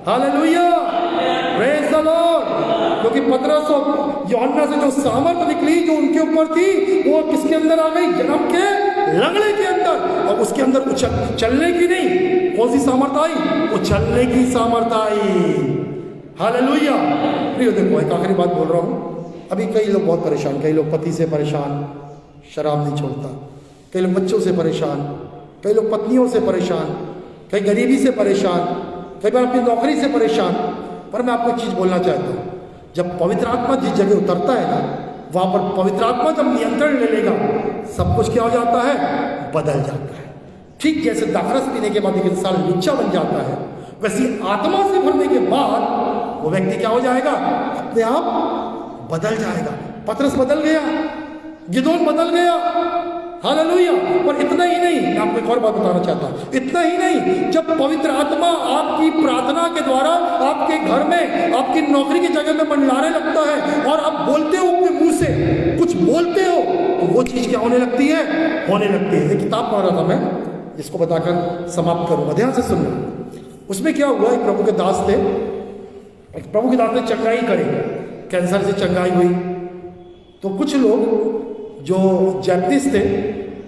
Speaker 2: Hallelujah, praise the Lord. क्योंकि पतरस और यूहन्ना से जो सामर्थ निकली जो उनके ऊपर थी, वो किसके अंदर आ गई? जन्म के लगड़े के अंदर। और उसके अंदर चलने की नहीं, कौन सी सामर्थ आई? वो चलने की सामर्थ आई। हालेलुया। प्रिय देखो, एक आखिरी बात बोल रहा हूँ। अभी कई लोग बहुत परेशान, कई लोग पति से परेशान, शराब नहीं छोड़ता, कई लोग बच्चों से परेशान, कई लोग पत्नियों से परेशान, कई गरीबी से परेशान, कई बार अपनी नौकरी से परेशान। पर मैं आपको एक चीज़ बोलना चाहता हूँ, जब पवित्र आत्मा जिस जगह उतरता है ना, वहाँ पर पवित्र आत्मा जब नियंत्रण ले लेगा, सब कुछ क्या हो जाता है? बदल जाता है। ठीक जैसे दाखरस पीने के बाद एक इंसान लुच्चा बन जाता है, वैसे आत्मा से भरने के बाद वो व्यक्ति क्या हो जाएगा? अपने आप बदल जाएगा। पतरस बदल गया, गिदोन बदल गया। हालेलुया। और इतना ही नहीं, मैं आपको एक और बात बताना चाहता हूँ, इतना ही नहीं, जब पवित्र आत्मा आपकी प्रार्थना के द्वारा आपके घर में, आपकी नौकरी की जगह में मंडलाने लगता है और आप बोलते हो अपने मुंह से, कुछ बोलते हो, तो वो चीज क्या होने लगती है? होने लगती है। एक किताब पढ़ रहा था मैं, जिसको बताकर समाप्त करूंगा, ध्यान से सुनना। उसमें क्या हुआ, एक प्रभु के दास थे, एक प्रभु के दास ने चंगाई करी, कैंसर से चंगाई हुई। तो कुछ लोग जो जैपनीज थे,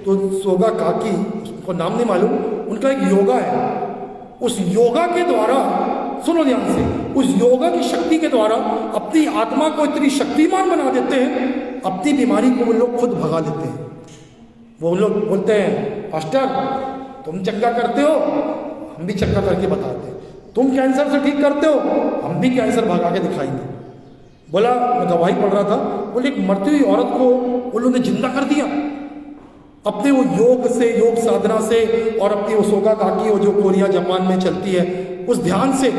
Speaker 2: तो सोगा काकी, उसको नाम नहीं मालूम, उनका एक योगा है। उस योगा के द्वारा, सुनो ध्यान से, उस योगा की शक्ति के द्वारा अपनी आत्मा को इतनी शक्तिमान बना देते हैं, अपनी बीमारी को वो लोग खुद भगा देते हैं। वो लोग बोलते हैं, पास्टर तुम चंगा करते हो, हम भी चंगा करके बताते हैं। तुम कैंसर से ठीक करते हो, हम भी कैंसर भगा के दिखाएंगे। बोला, मैं गवाही पढ़ रहा था, बोले एक मरती हुई औरत को उन लोगों ने जिंदा कर दिया अपने वो योग से, योग साधना से, और अपनी वो सोगा काकी, वो जो कोरिया जापान में चलती है, उस ध्यान से।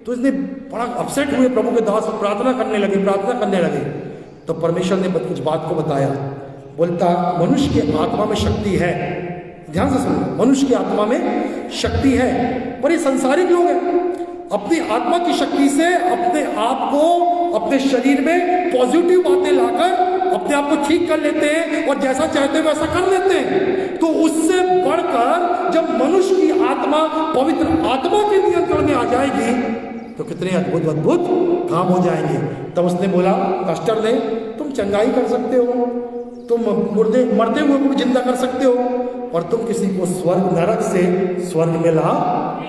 Speaker 2: तो इसने बड़ा अपसेट हुए, प्रभु के दास प्रार्थना करने लगे। तो परमेश्वर ने कुछ बात को बताया, बोलता मनुष्य की आत्मा में शक्ति है, ध्यान से सुनो, मनुष्य की आत्मा में शक्ति है, पर ये संसारिक लोग हैं, अपनी आत्मा की शक्ति से अपने आप को, अपने शरीर में पॉजिटिव बातें लाकर अपने आप को ठीक कर लेते हैं और जैसा चाहते हैं वैसा कर लेते हैं। तो उससे बढ़कर जब मनुष्य की आत्मा पवित्र आत्मा के नियंत्रण में आ जाएगी, तो कितने अद्भुत अद्भुत काम हो जाएंगे। तब उसने बोला, पास्टर ने, तुम चंगाई कर सकते हो, तुम मरते हुए को भी जिंदा कर सकते हो, और तुम किसी को स्वर्ग नरक से स्वर्ग में ला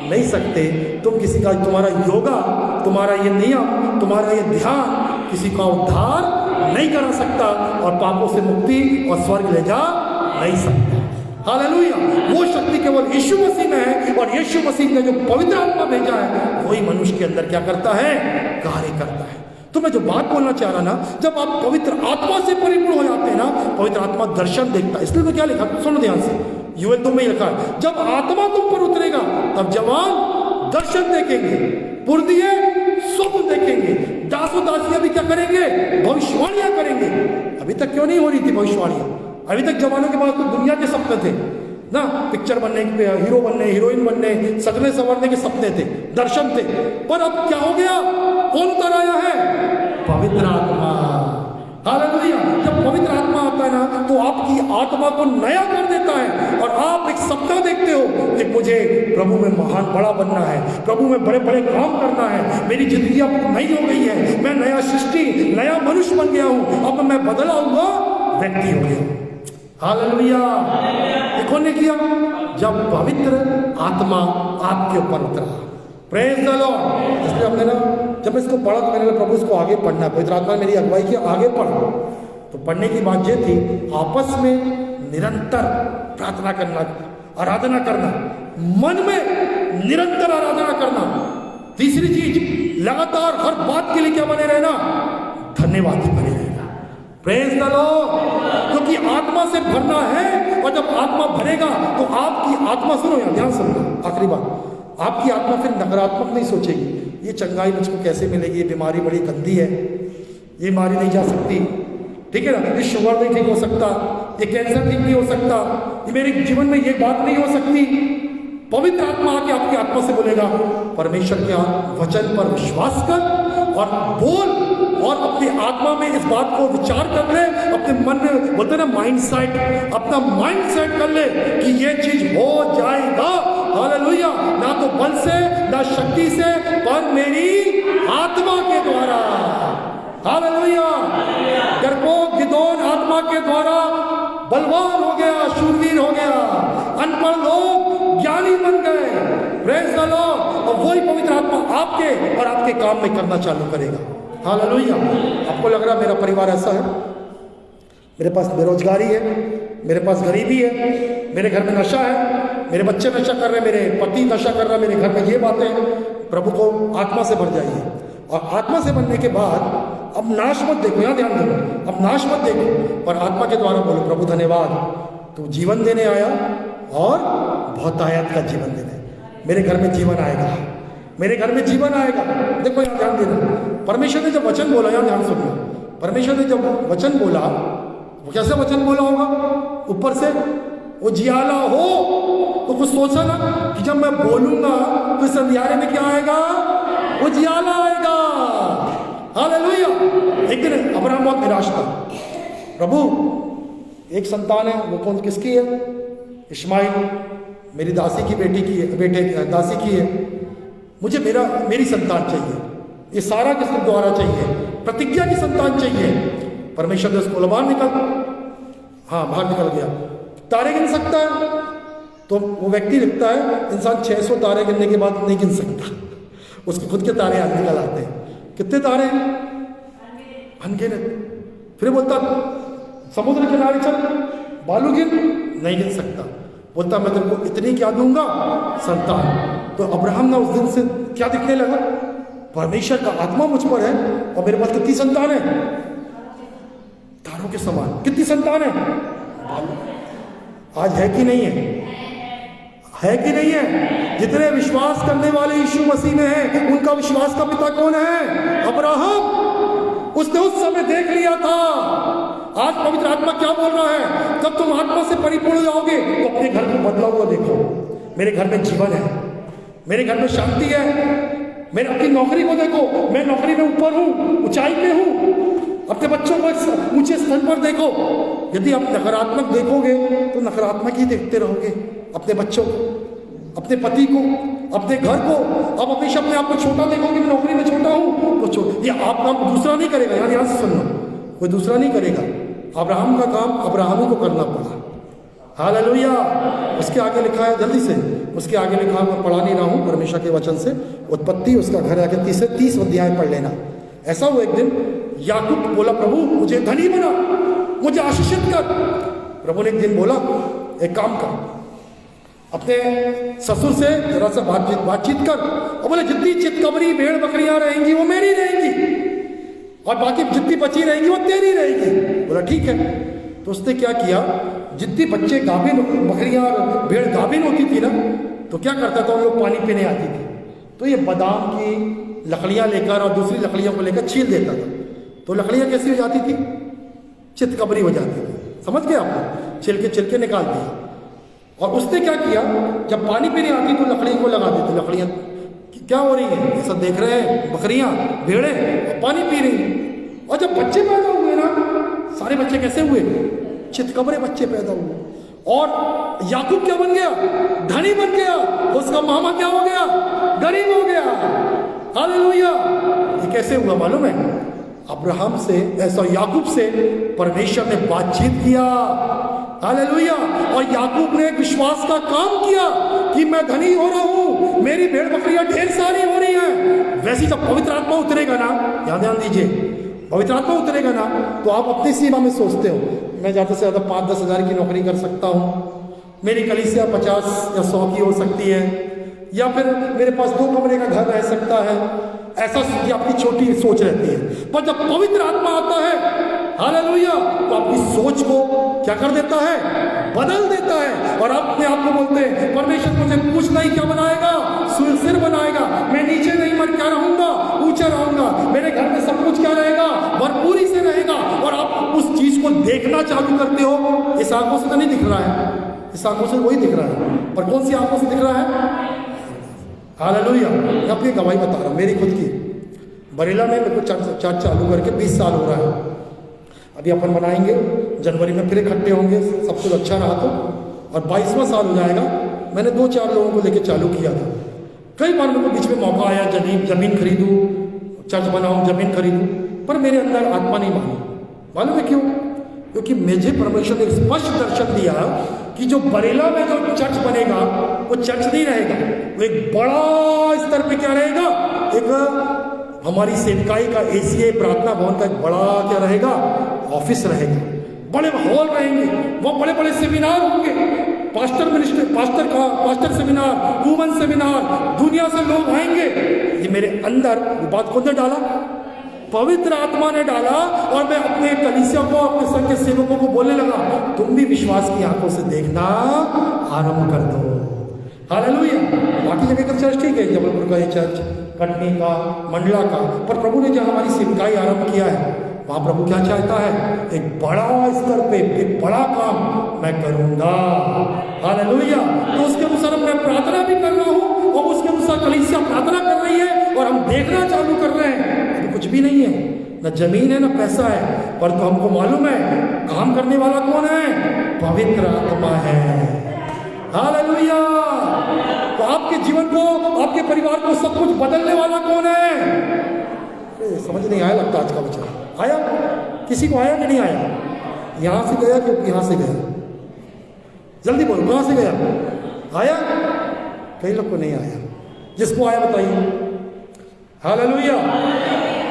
Speaker 2: नहीं सकते। तुम किसी का, तुम्हारा योगा, तुम्हारा ये नियम, तुम्हारा ये ध्यान किसी का उद्धार नहीं करा सकता, और पापों से मुक्ति और स्वर्ग ले जा नहीं सकता। हालेलुया। वो शक्ति केवल यीशु मसीह में है, और यीशु मसीह ने जो पवित्र आत्मा भेजा है, वही मनुष्य के अंदर क्या करता है? कार्य करता है। तो मैं जो बात बोलना चाह रहा ना, जब आप पवित्र आत्मा से परिपूर्ण हो जाते हैं ना, पवित्र आत्मा दर्शन देखता है। इसलिए तो क्या लिखा, सुनो ध्यान से, यूएल 2 में लिखा है, जब आत्मा तुम पर उतरेगा तब जवान दर्शन देखेंगे, पुर्दिये स्वप्न देखेंगे, दासो दासियां भी क्या करेंगे? भविष्यवाणियां करेंगे। अभी तक क्यों नहीं हो रही थी भविष्यवाणियां? अभी तक जवानों के पास तो दुनिया के सपने थे ना, पिक्चर बनने के, हीरो बनने, हीरोइन बनने, सजने संवरने के सपने थे, दर्शन थे। पर अब क्या हो गया? कौन उतर आया है? पवित्र आत्मा। हालेलुया। जब पवित्र आत्मा आता है ना, तो आपकी आत्मा को नया कर देता है, और आप एक सपना देखते हो कि मुझे प्रभु में महान बड़ा बनना है, प्रभु में बड़े बड़े काम करना है, मेरी जिंदगी अब नई हो गई है, मैं नया सृष्टि, नया मनुष्य बन गया हूं, अब मैं बदला हुआ व्यक्ति हो गया। हालेलुया। कौन ने किया? जब पवित्र आत्मा आपके ऊपर उतरा। Praise the Lord. इसलिए हमने ना, जब इसको पढ़ा तो मैंने प्रभु इसको आगे पढ़ना, पवित्र आत्मा मेरी अगुवाई की, आगे पढ़ा। तो पढ़ने की बात ये थी, आपस में निरंतर प्रार्थना करना, आराधना करना, मन में निरंतर आराधना करना। तीसरी चीज, लगातार हर बात के लिए क्या बने रहना? धन्यवादी बने रहना। Praise the Lord. क्योंकि आत्मा से भरना है, और जब आत्मा भरेगा तो आपकी आत्मा, सुनो यार ध्यान सुनना, आखिरी बात, आपकी आत्मा फिर नकारात्मक नहीं सोचेगी, ये चंगाई मुझको कैसे मिलेगी, ये बीमारी बड़ी गंदी है, ये बीमारी नहीं जा सकती, ठीक है ना, ये शुगर नहीं ठीक हो सकता, ये कैंसर ठीक नहीं हो सकता, ये मेरे जीवन में ये बात नहीं हो सकती। पवित्र आत्मा आके आपकी आत्मा से बोलेगा, परमेश्वर के वचन पर विश्वास कर और बोल, और अपनी आत्मा में इस बात को विचार कर ले, अपने मन में बोलते ना माइंड सेट, अपना माइंड सेट कर ले कि ये चीज हो जाएगा। हालेलुया। ना तो बल से ना शक्ति से, पर मेरी आत्मा के द्वारा। हालेलुया। डरपोक गिदोन आत्मा के द्वारा बलवान हो गया, शूरवीर हो गया, अनपढ़ लोग ज्ञानी बन गए। Praise the Lord. और वही पवित्र आत्मा आपके और आपके काम में करना चालू करेगा। हालेलुया। आपको लग रहा मेरा परिवार ऐसा है, मेरे पास बेरोजगारी है, मेरे पास गरीबी है, मेरे घर में नशा है, मेरे बच्चे नशा कर रहे हैं, मेरे पति नशा कर रहा है, मेरे घर में ये बातें। प्रभु को आत्मा से भर जाइए, और आत्मा से बनने के बाद अब नाश मत देखो, यहाँ ध्यान दो, अब नाश मत देखो, पर आत्मा के द्वारा बोलो, प्रभु धन्यवाद, तू जीवन देने आया और बहुतायत का जीवन देने। मेरे घर में जीवन आएगा, मेरे घर में जीवन आएगा। देखो यहाँ ध्यान देना, परमेश्वर ने जब वचन बोला, यहाँ ध्यान सुनना, परमेश्वर ने जब वचन बोला, वो कैसे वचन बोला होगा? ऊपर से वो जियाला हो, तो कुछ सोचा ना कि जब मैं बोलूंगा तो इस अंधियारे में क्या आएगा? वो जियाला आएगा। हालेलुया। एक दिन अब्राहम बहुत निराश था, प्रभु एक संतान है, वो कौन किसकी है? इस्माइल, मेरी दासी की बेटी की है, बेटे दासी की है, मुझे मेरी संतान चाहिए, ये सारा किसके द्वारा चाहिए? प्रतिज्ञा की संतान चाहिए। परमेश्वर ने उसको बाहर बाहर निकल गया। तारे गिन सकता है? तो वो व्यक्ति लिखता है इंसान 600 तारे गिनने के बाद नहीं गिन सकता, उसके खुद के तारे आज निकल आते हैं। कितने तारे हैं? अनगिनत। फिर बोलता समुद्र किनारे चल, बालू गिन, नहीं गिन सकता। बोलता मैं तेरे को इतनी क्या दूंगा? संतान। तो अब्राहम ना उस दिन से क्या दिखने लगा? परमेश्वर का आत्मा मुझ पर है और मेरे पास कितनी संतान है? तारों के समान। कितनी संतान है? आज है कि नहीं है? है कि नहीं है? जितने विश्वास करने वाले यीशु मसीह में हैं, उनका विश्वास का पिता कौन है? अब्राहम। उसने उस समय देख लिया था। आज पवित्र आत्मा क्या बोल रहा है? जब तुम आत्मा से परिपूर्ण हो जाओगे तो अपने घर को बदला हुआ देखो। मेरे घर में जीवन है, मेरे घर में शांति है। मेरे अपनी नौकरी को देखो, मैं नौकरी में ऊपर हूँ, ऊंचाई पे हूँ। अपने बच्चों को ऊंचे स्तर पर देखो। यदि आप नकारात्मक देखोगे तो नकारात्मक ही देखते रहोगे। अपने बच्चों को, अपने पति को, अपने घर को, आप हमेशा अपने आप को छोटा देखोगे। मैं नौकरी में छोटा हूँ तो ये आप काम दूसरा नहीं करेगा। यार ध्यान से सुनना, कोई दूसरा नहीं करेगा। अब्राहम का काम अब्राहम को करना पड़ा। हालेलुया। उसके आगे लिखा है, जल्दी से उसके आगे लिखा है, मैं पढ़ा नहीं रहा हूँ परमेश्वर के वचन से। उत्पत्ति उसका घर आके 30 अध्याय पढ़ लेना। ऐसा हुआ एक दिन याकूब बोला, प्रभु मुझे धनी बना, मुझे आशीषित कर। प्रभु ने एक दिन बोला, एक काम कर, अपने ससुर से जरा सा बातचीत कर, और बोले जितनी चितकबरी भेड़ बकरियां रहेंगी वो मेरी रहेंगी, और बाकी जितनी बची रहेंगी वो तेरी रहेगी। बोला ठीक है। तो उसने क्या किया, जितनी बच्चे गाभिन बकरियां भेड़ गाभिन होती थी ना, तो क्या करता था, उन लोग पानी पीने आती थी, तो ये बादाम की लकड़ियां लेकर और दूसरी लकड़ियों को लेकर छील देता था। तो लकड़ियां कैसी हो जाती थी? चितकबरी हो जाती थी। समझ गए आप? छिलके निकाल दिया। और उसने क्या किया, जब पानी पीने आती तो लकड़ी को लगा देती। लकड़ियां क्या हो रही है, ऐसा देख रहे हैं, बकरियां भेड़े पानी पी रही। और जब बच्चे पैदा हुए ना, सारे बच्चे कैसे हुए? चितकबरे बच्चे पैदा हुए। और याकूब क्या बन गया? धनी बन गया। उसका मामा क्या हो गया? गरीब हो गया। हालेलुया। ये कैसे हुआ मालूम है? अब्राहम से, ऐसा याकूब से परमेश्वर ने बातचीत किया। हालेलुया। और याकूब ने एक विश्वास का काम किया कि मैं धनी हो रहा हूं, मेरी भेड़ बकरियां ढेर सारी हो रही हैं। वैसे जब पवित्र आत्मा उतरेगा ना, ध्यान दीजिए, पवित्र आत्मा उतरेगा ना, तो आप अपनी सीमा में सोचते हो मैं ज़्यादा से ज़्यादा 5-10 हज़ार की नौकरी कर सकता हूँ, मेरी कलीसिया 50 या 100 की हो सकती है, या फिर मेरे पास 2 कमरे का घर रह सकता है। ऐसा आपकी छोटी सोच रहती है। पर जब पवित्र आत्मा आता है हालेलुया, तो आपकी सोच को क्या कर देता है, बदल देता है। और आप अपने आप को बोलते हैं परमेश्वर मुझे पूछना ही क्या बनाएगा, सिर बनाएगा, मैं नीचे नहीं मर क्या रहूंगा, ऊंचा रहूंगा, मेरे घर में सब कुछ क्या रहेगा, भरपूरी से रहेगा। और आप उस चीज को देखना चालू करते हो। इस आंखों से तो नहीं दिख रहा है, इस आंखों से वही दिख रहा है, पर कौन सी आंखों से दिख रहा है? हालेलुया। मैं अपनी गवाही बता रहा हूँ, मेरी खुद की। बरेला में मेरे को चर्च चालू करके 20 साल हो रहा है। अभी अपन बनाएंगे, जनवरी में फिर इकट्ठे होंगे, सब कुछ अच्छा रहा तो, और 22वां साल हो जाएगा। मैंने 2-4 लोगों को लेकर चालू किया था। कई बार मेरे को बीच में मौका आया, जमीन खरीदूँ, चर्च बनाऊँ, जमीन खरीदूँ, पर मेरे अंदर आत्मा नहीं मानी। मालूम है क्यों? क्योंकि मुझे परमेश्वर ने स्पष्ट दर्शन दिया कि जो बरेला में जो चर्च बनेगा वो चर्च नहीं रहेगा, वो एक बड़ा स्तर पे क्या रहेगा, एक हमारी सेवकाई का एसीए प्रार्थना भवन का एक बड़ा क्या रहेगा, ऑफिस रहेगा, बड़े हॉल रहेंगे, वो बड़े बड़े सेमिनार होंगे, पास्टर सेमिनार, वुमन सेमिनार, दुनिया से लोग आएंगे। ये मेरे अंदर बात कौन ने डाला? पवित्र आत्मा ने डाला। और मैं अपने कलीसिया को, अपने संघ के सेवकों को बोलने लगा, तुम भी विश्वास की आंखों से देखना आरंभ कर दो। हालेलुया। बाकी जगह का चर्च ठीक है, जबलपुर का ये चर्च, कटनी का, मंडला का, पर प्रभु ने जब हमारी सेवकाई आरंभ किया है, वहाँ प्रभु क्या चाहता है, एक बड़ा स्तर पे एक बड़ा काम मैं करूँगा। हालेलुया। तो उसके अनुसार मैं प्रार्थना भी कर रहा हूँ, और उसके अनुसार कलीसिया प्रार्थना कर रही है, और हम देखना चालू कर रहे हैं। कुछ भी नहीं है, न जमीन है, न पैसा है, पर तो हमको मालूम है काम करने वाला कौन है, पवित्र आत्मा है। हालेलुया। तो आपके जीवन को, आपके परिवार को, सब कुछ बदलने वाला कौन है? समझ नहीं आया लगता आज का विचार। आया? किसी को आया कि नहीं आया? यहां से गया कि यहां से गया? जल्दी बोलो, कहां से गया? आया? कई लोग को नहीं आया। जिसको आया बताइए। हालेलुया।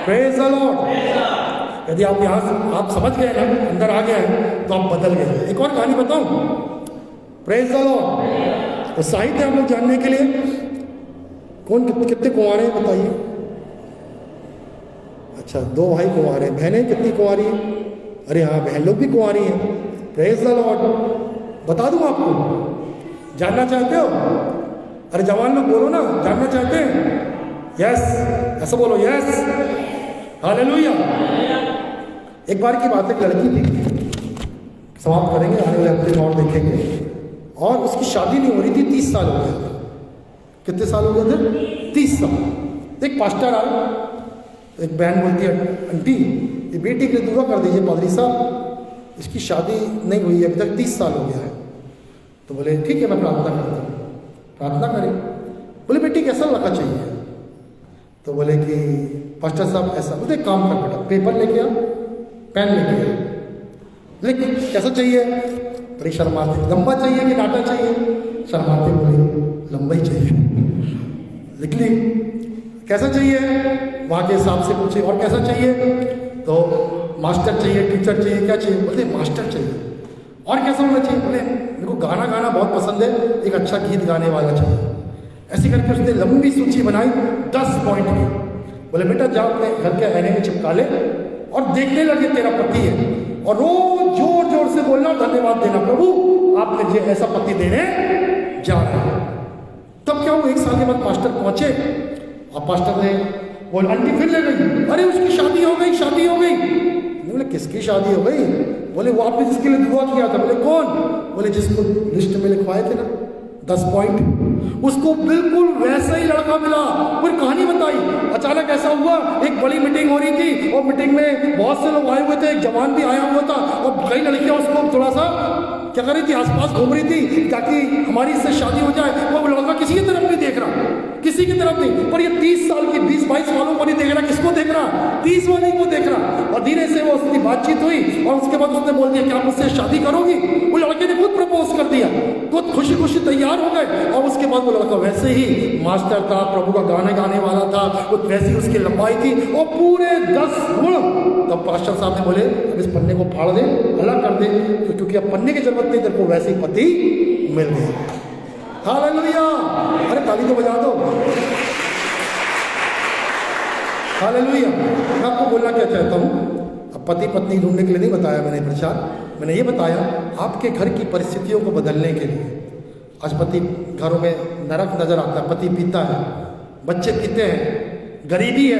Speaker 2: Praise the Lord. यदि आप यहाँ से आप समझ गए ना, अंदर आ गए हैं, तो आप बदल गए। एक और कहानी बताऊं? Praise the Lord. उत्साहित है हम लोग जानने के लिए? कौन कितने कुंवारे हैं बताइए? अच्छा, 2 भाई कुंवारे हैं। बहनें कितनी कुंवारी हैं? अरे हाँ, बहन लोग भी कुंवारी हैं। Praise the Lord. बता दूं आपको, जानना चाहते हो? अरे जवान लोग बोलो ना, जानना चाहते हैं? यस, ऐसा बोलो, यस। हालेलुया। एक बार की बात, एक लड़की थी, समाप्त करेंगे, आने वाले हफ्ते और देखेंगे, और उसकी शादी नहीं हो रही थी, 30 साल हो गए थे। कितने साल हो गए थे? 30 साल। एक पास्टर आया, एक बहन बोलती है, आंटी ये बेटी के लिए दुआ कर दीजिए पादरी साहब, इसकी शादी नहीं हुई है अभी तक, 30 साल हो गया है। तो बोले ठीक है, मैं प्रार्थना करता हूँ। प्रार्थना करें। बोले बेटी कैसा लड़का चाहिए? तो बोले कि पास्टर साहब ऐसा। बोले काम कर बेटा, पेपर लेके आ, पेन लेके आ, लेकिन कैसा चाहिए? बड़ी शर्माते, लंबा चाहिए कि डाटा चाहिए? शर्माते बोले लंबा ही चाहिए। लिख ली। कैसा चाहिए? वहाँ के हिसाब से पूछे, और कैसा चाहिए? तो मास्टर चाहिए, टीचर चाहिए, क्या चाहिए? बोलते मास्टर चाहिए। और कैसा होना चाहिए? बोले मेरे को गाना गाना बहुत पसंद है, एक अच्छा गीत गाने वाला चाहिए। ऐसे करके उसने लंबी सूची बनाई 10 पॉइंट की। बोले बेटा जाओ अपने घर के आईने में चिपका ले और देखने लगे तेरा पति है, और रोज जोर जोर से बोलना, धन्यवाद देना प्रभु, आपने मुझे ऐसा पति देने जा रहे हैं। तब क्या हुआ, 1 साल के बाद पास्टर पहुंचे, और पास्टर ने बोल, आंटी फिर ले गई, अरे उसकी शादी हो गई, शादी हो गई। बोले किसकी शादी हो गई? बोले वो आपने जिसके लिए दुआ किया था। बोले कौन? बोले जिसको लिस्ट में लिखवाए थे ना 10 पॉइंट, उसको बिल्कुल वैसा ही लड़का मिला। फिर कहानी बताई, अचानक ऐसा हुआ, एक बड़ी मीटिंग हो रही थी, और मीटिंग में बहुत से लोग आए हुए थे, एक जवान भी आया हुआ था, और कई लड़कियां उसको थोड़ा सा क्या कर रही थी, आसपास घूम रही थी ताकि हमारी इससे शादी हो जाए। वो लड़का किसी की तरफ नहीं देख रहा, किसी की तरफ नहीं, पर ये 30 साल की 20-22 वालों को नहीं देख रहा। किसको देख रहा? 30 वाली को देख रहा। और धीरे से वो उसकी बातचीत हुई, और उसके बाद उसने बोल दिया क्या आप मुझसे शादी करोगी? वो लड़के ने खुद प्रपोज कर दिया, खुद खुशी खुशी तैयार हो गए। और उसके बाद वो लड़का वैसे ही मास्टर था, प्रभु का गाना गाने वाला था, वो वैसी उसकी लंबाई थी, और पूरे 10 गुण। तब पास्टर साहब ने बोले अब इस पन्ने को फाड़ दे, अलग कर दे, क्योंकि अब पन्ने की जरूरत नहीं, तेरे को वैसे ही पति मिल गया। हालेलुया। अरे ताली तो बजा दो। हालेलुया। मैं आपको बोलना क्या चाहता हूँ, पति पत्नी ढूंढने के लिए नहीं बताया मैंने प्रचार, मैंने ये बताया आपके घर की परिस्थितियों को बदलने के लिए। आज पति घरों में नरक नजर आता है, पति पीता है, बच्चे पीते हैं, गरीबी है,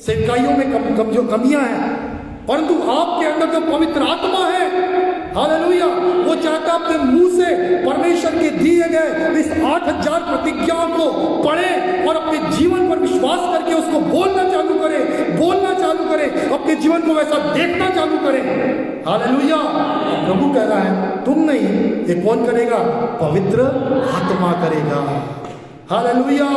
Speaker 2: सेवकाइयों में जो कमियां हैं, परंतु आपके अंदर जो पवित्र आत्मा है, हालेलुया, वो चाहता अपने मुंह से परमेश्वर के दिए गए इस 8000 प्रतिज्ञाओं को पढ़े और अपने जीवन पर विश्वास करके उसको बोलना चालू करे, अपने जीवन को वैसा देखना चालू करे। हालेलुया। प्रभु कह रहा है तुम नहीं, ये कौन करेगा? पवित्र आत्मा करेगा। हालेलुया।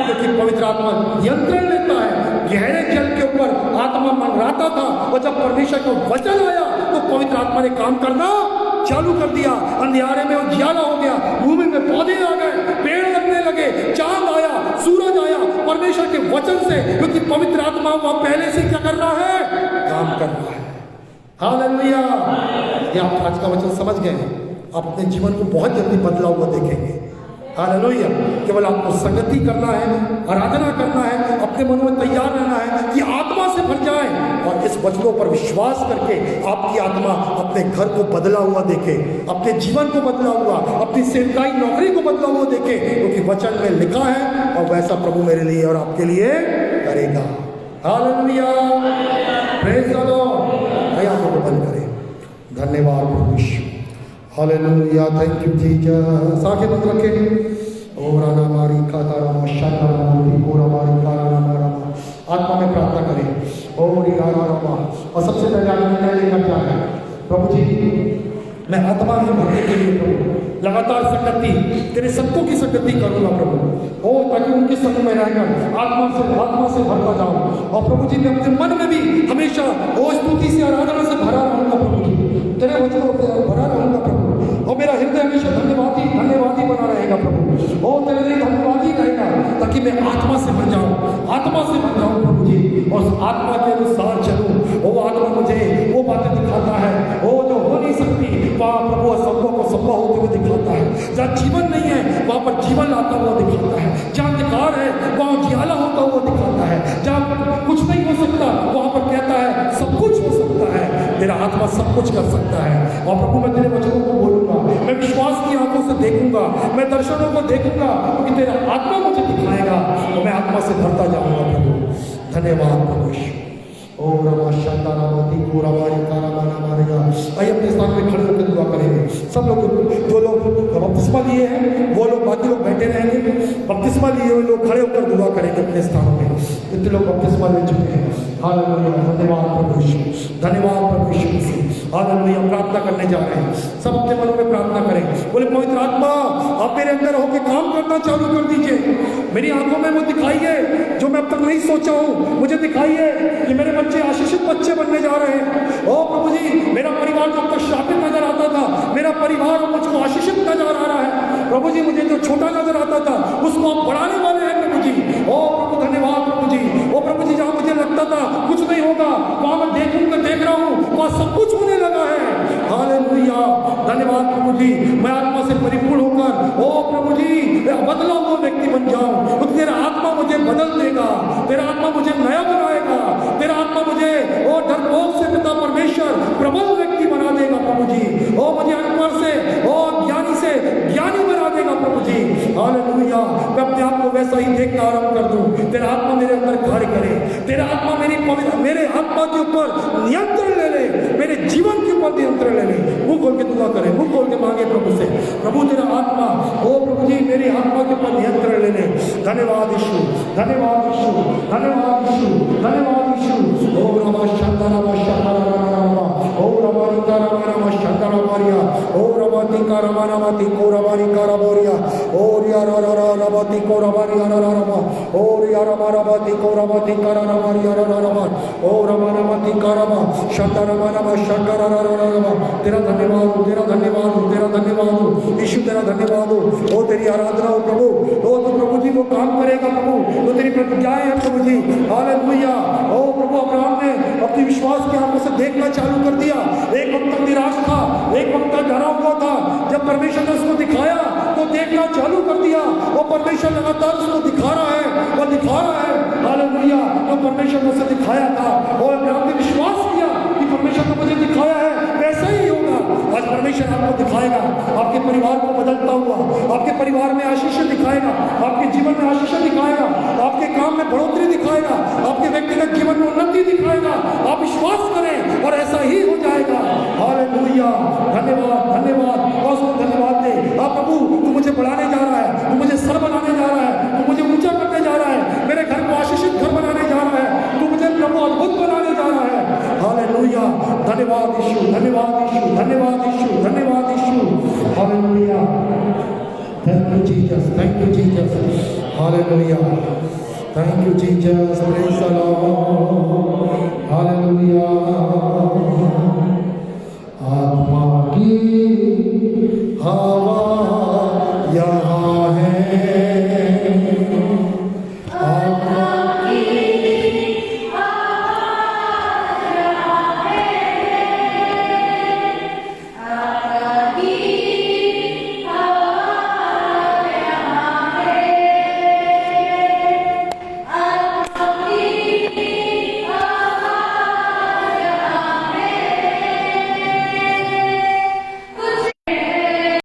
Speaker 2: क्योंकि पवित्र आत्मा नियंत्रण लेता है। गहरे जल के ऊपर आत्मा मंडराता था और जब परमेश्वर का वचन आया तो पवित्र आत्मा ने काम करना चालू कर दिया। अंधियारे में उजियाला हो गया, भूमि में पौधे आ गए, पेड़ लगने लगे, चांद आया, सूरज आया परमेश्वर के वचन से, क्योंकि पवित्र आत्मा वह पहले से क्या कर रहा है? काम कर रहा है। हालेलुया। ये आप आज का वचन समझ गए हैं, आप अपने जीवन को बहुत जल्दी बदला हुआ देखेंगे। हालेलुया। केवल आपको संगति करना है, आराधना करना है, अपने मन में तैयार रहना है कि आत्मा से भर जाए और इस वचनों पर विश्वास करके आपकी आत्मा अपने घर को बदला हुआ देखे, अपने जीवन को बदला हुआ, अपनी सेवकाई नौकरी को बदला हुआ देखे, क्योंकि वचन में लिखा है और वैसा प्रभु मेरे लिए और आपके लिए करेगा। हालेलुया। Praise the Lord. आइए आंखों को बंद करें। धन्यवाद प्रभु यीशु। हालेलुया। Thank you Jesus. आंखें बंद रखें। ओम राना मारी खाता रामा शाना मारी कोरा मारी कारा रामा। आत्मा में प्रार्थना करें। ओम यारा रामा। और सबसे पहले आप निर्णय लेना चाहें, प्रभु जी मैं आत्मा में भरने के लिए प्रभु लगातार संगति, तेरे संतों की संगति करूंगा प्रभु, ओ ताकि उनके संग में रहकर आत्मा से भरता जाऊं। और प्रभु जी मैं अपने मन में भी हमेशा ओ स्तुति से, आराधना से भरा रहूंगा प्रभु जी, तेरे वचनों से भरा रहूंगा प्रभु। और मेरा हृदय हमेशा धन्यवादी बना रहेगा प्रभु। ओ तेरे लिए धन्यवादी रहेगा, ताकि मैं आत्मा से भर जाऊं प्रभु जी, और उस आत्मा के अनुसार चलूं। वो आत्मा मुझे वो बातें दिखाता है वो जो हो नहीं सकती, वहाँ प्रभु असंभव को संभव होते हुए दिखाता है। जहाँ जीवन नहीं है वहाँ पर जीवन आता हुआ दिखाता है। जहाँ अंधकार है वहाँ उजियाला होता हुआ दिखाता है। जहाँ कुछ नहीं हो सकता वहाँ पर कहता है सब कुछ हो सकता है। तेरा आत्मा सब कुछ कर सकता है। और प्रभु मैं तेरे वचनों को बोलूंगा, मैं विश्वास की आंखों से देखूंगा, मैं दर्शनों को देखूंगा, क्योंकि तेरा आत्मा मुझे दिखाएगा और मैं आत्मा से भरता जाऊंगा प्रभु। धन्यवाद प्रभु। ओम रमा शांता रामती पूरा वारी कारा माना मारेगा। आइए अपने स्थान में खड़े होकर दुआ करेंगे। सब लोग, जो लोग बपतिस्मा लिए हैं वो लोग, बाकी लोग बैठे रहेंगे। बपतिस्मा लिए हुए लोग खड़े होकर दुआ करेंगे अपने स्थानों में। इतने लोग बपतिस्मा ले चुके हैं। हालेलुया। धन्यवाद प्रभु यीशु, धन्यवाद प्रभु यीशु। हालेलुया। प्रार्थना करने जा रहे हैं, सब अपने मनों में प्रार्थना करें। बोले पवित्र आत्मा आप मेरे अंदर होकर काम करना चालू कर दीजिए। मेरी आंखों में वो दिखाइए जो मैं अब तक नहीं सोचा हूँ। मुझे दिखाइए कि मेरे बच्चे आशीषित बच्चे बनने जा रहे हैं। ओ प्रभु जी मेरा परिवार जब तक शापित नजर आता था, मेरा परिवार मुझको आशीषित नजर आ रहा है। प्रभु जी मुझे जो छोटा नजर आता था उसको आप बढ़ाने वाले हैं प्रभु जी। ओ प्रभु धन्यवाद प्रभु जी। ओ प्रभु जी जहाँ मुझे लगता था कुछ नहीं होगा, वहाँ मैं देख रहा हूँ वहाँ सब कुछ होने लगा है। हालेलुया। धन्यवाद प्रभु जी। मैं आत्मा से परिपूर्ण होकर ओ प्रभु जी बदला हुआ व्यक्ति बन जाऊं, तो तेरा आत्मा मुझे बदल देगा, तेरा आत्मा मुझे नया बनाएगा, तेरा आत्मा मुझे ओ डरपोक से पिता परमेश्वर प्रबल व्यक्ति बना देगा प्रभु जी। ओ मुझे अनपढ़ से ओ ज्ञानी से ज्ञानी बना देगा प्रभु जी। हालेलुया। मैं अपने आप को वैसा ही देखना आरंभ कर दूं। तेरा आत्मा मेरे अंदर कार्य करे, तेरा आत्मा मेरे आत्मा के ऊपर नियंत्रण ले ले, मेरे जीवन के ऊपर नियंत्रण ले ले। मुंह खोल के दुआ करे, मुंह खोल के मांगे प्रभु से, प्रभु तेरा आत्मा ओ प्रभु जी मेरी आत्मा के ऊपर नियंत्रण ले ले। धन्यवाद यीशु, धन्यवाद यीशु, धन्यवाद यीशु, धन्यवाद यीशु। ओ रमा शांता रमा शांता रमा, ओ रमानी का रमा शांता रमारिया, ओ रमाती का रमाती को रमानी का रमोरिया, ओ रिया रमाती को रमानी रमा, ओ रिया रमाती को रमाती का रमारिया रमा, ओ रमाती का रमा शांता रमा शांता रमा। तेरा धन्यवाद, तेरा धन्यवाद, तेरा धन्यवाद यीशु, तेरा धन्यवाद हो। ओ तेरी आराधना हो प्रभु। ओ तो प्रभु जी वो काम करेगा प्रभु, तो तेरी प्रतिज्ञाएं हैं प्रभु जी। हालेलुया। ओ प्रभु अब्राहम ने अपनी विश्वास की आंखों से देखना चालू कर दिया। एक वक्त निराश था, एक वक्त डरा हुआ था, जब परमेश्वर ने उसको दिखाया तो देखना चालू कर दिया। वो परमेश्वर लगातार उसको दिखा रहा है, वो दिखा रहा है। हालेलुया। तो परमेश्वर ने उसे दिखाया था और अब्राहम ने विश्वास किया परमेश्वर आपको दिखाएगा, आपके परिवार को बदलता हुआ, आपके परिवार में आशीष दिखाएगा, आपके जीवन में आशीष दिखाएगा, आपके काम में बढ़ोतरी दिखाएगा, आपके व्यक्तिगत जीवन में उन्नति दिखाएगा। आप विश्वास करें और ऐसा ही हो जाएगा। हालेलुया, धन्यवाद धन्यवाद, और उसको धन्यवाद दे। आप प्रभु तू मुझे बढ़ाने जा रहा है, तू मुझे सर बनाने जा रहा है, तू मुझे ऊंचा करने जा रहा है, मेरे घर को आशीषित घर बनाने जा रहा है, तू मुझे प्रभु अद्भुत बनाने जा रहा है। हालेलुया, धन्यवाद यीशु, धन्यवाद यीशु, धन्यवाद यीशु, धन्यवाद यीशु। हालेलुया, thank you Jesus, thank you Jesus. हालेलुया, thank you Jesus, praise the Lord. Hallelujah,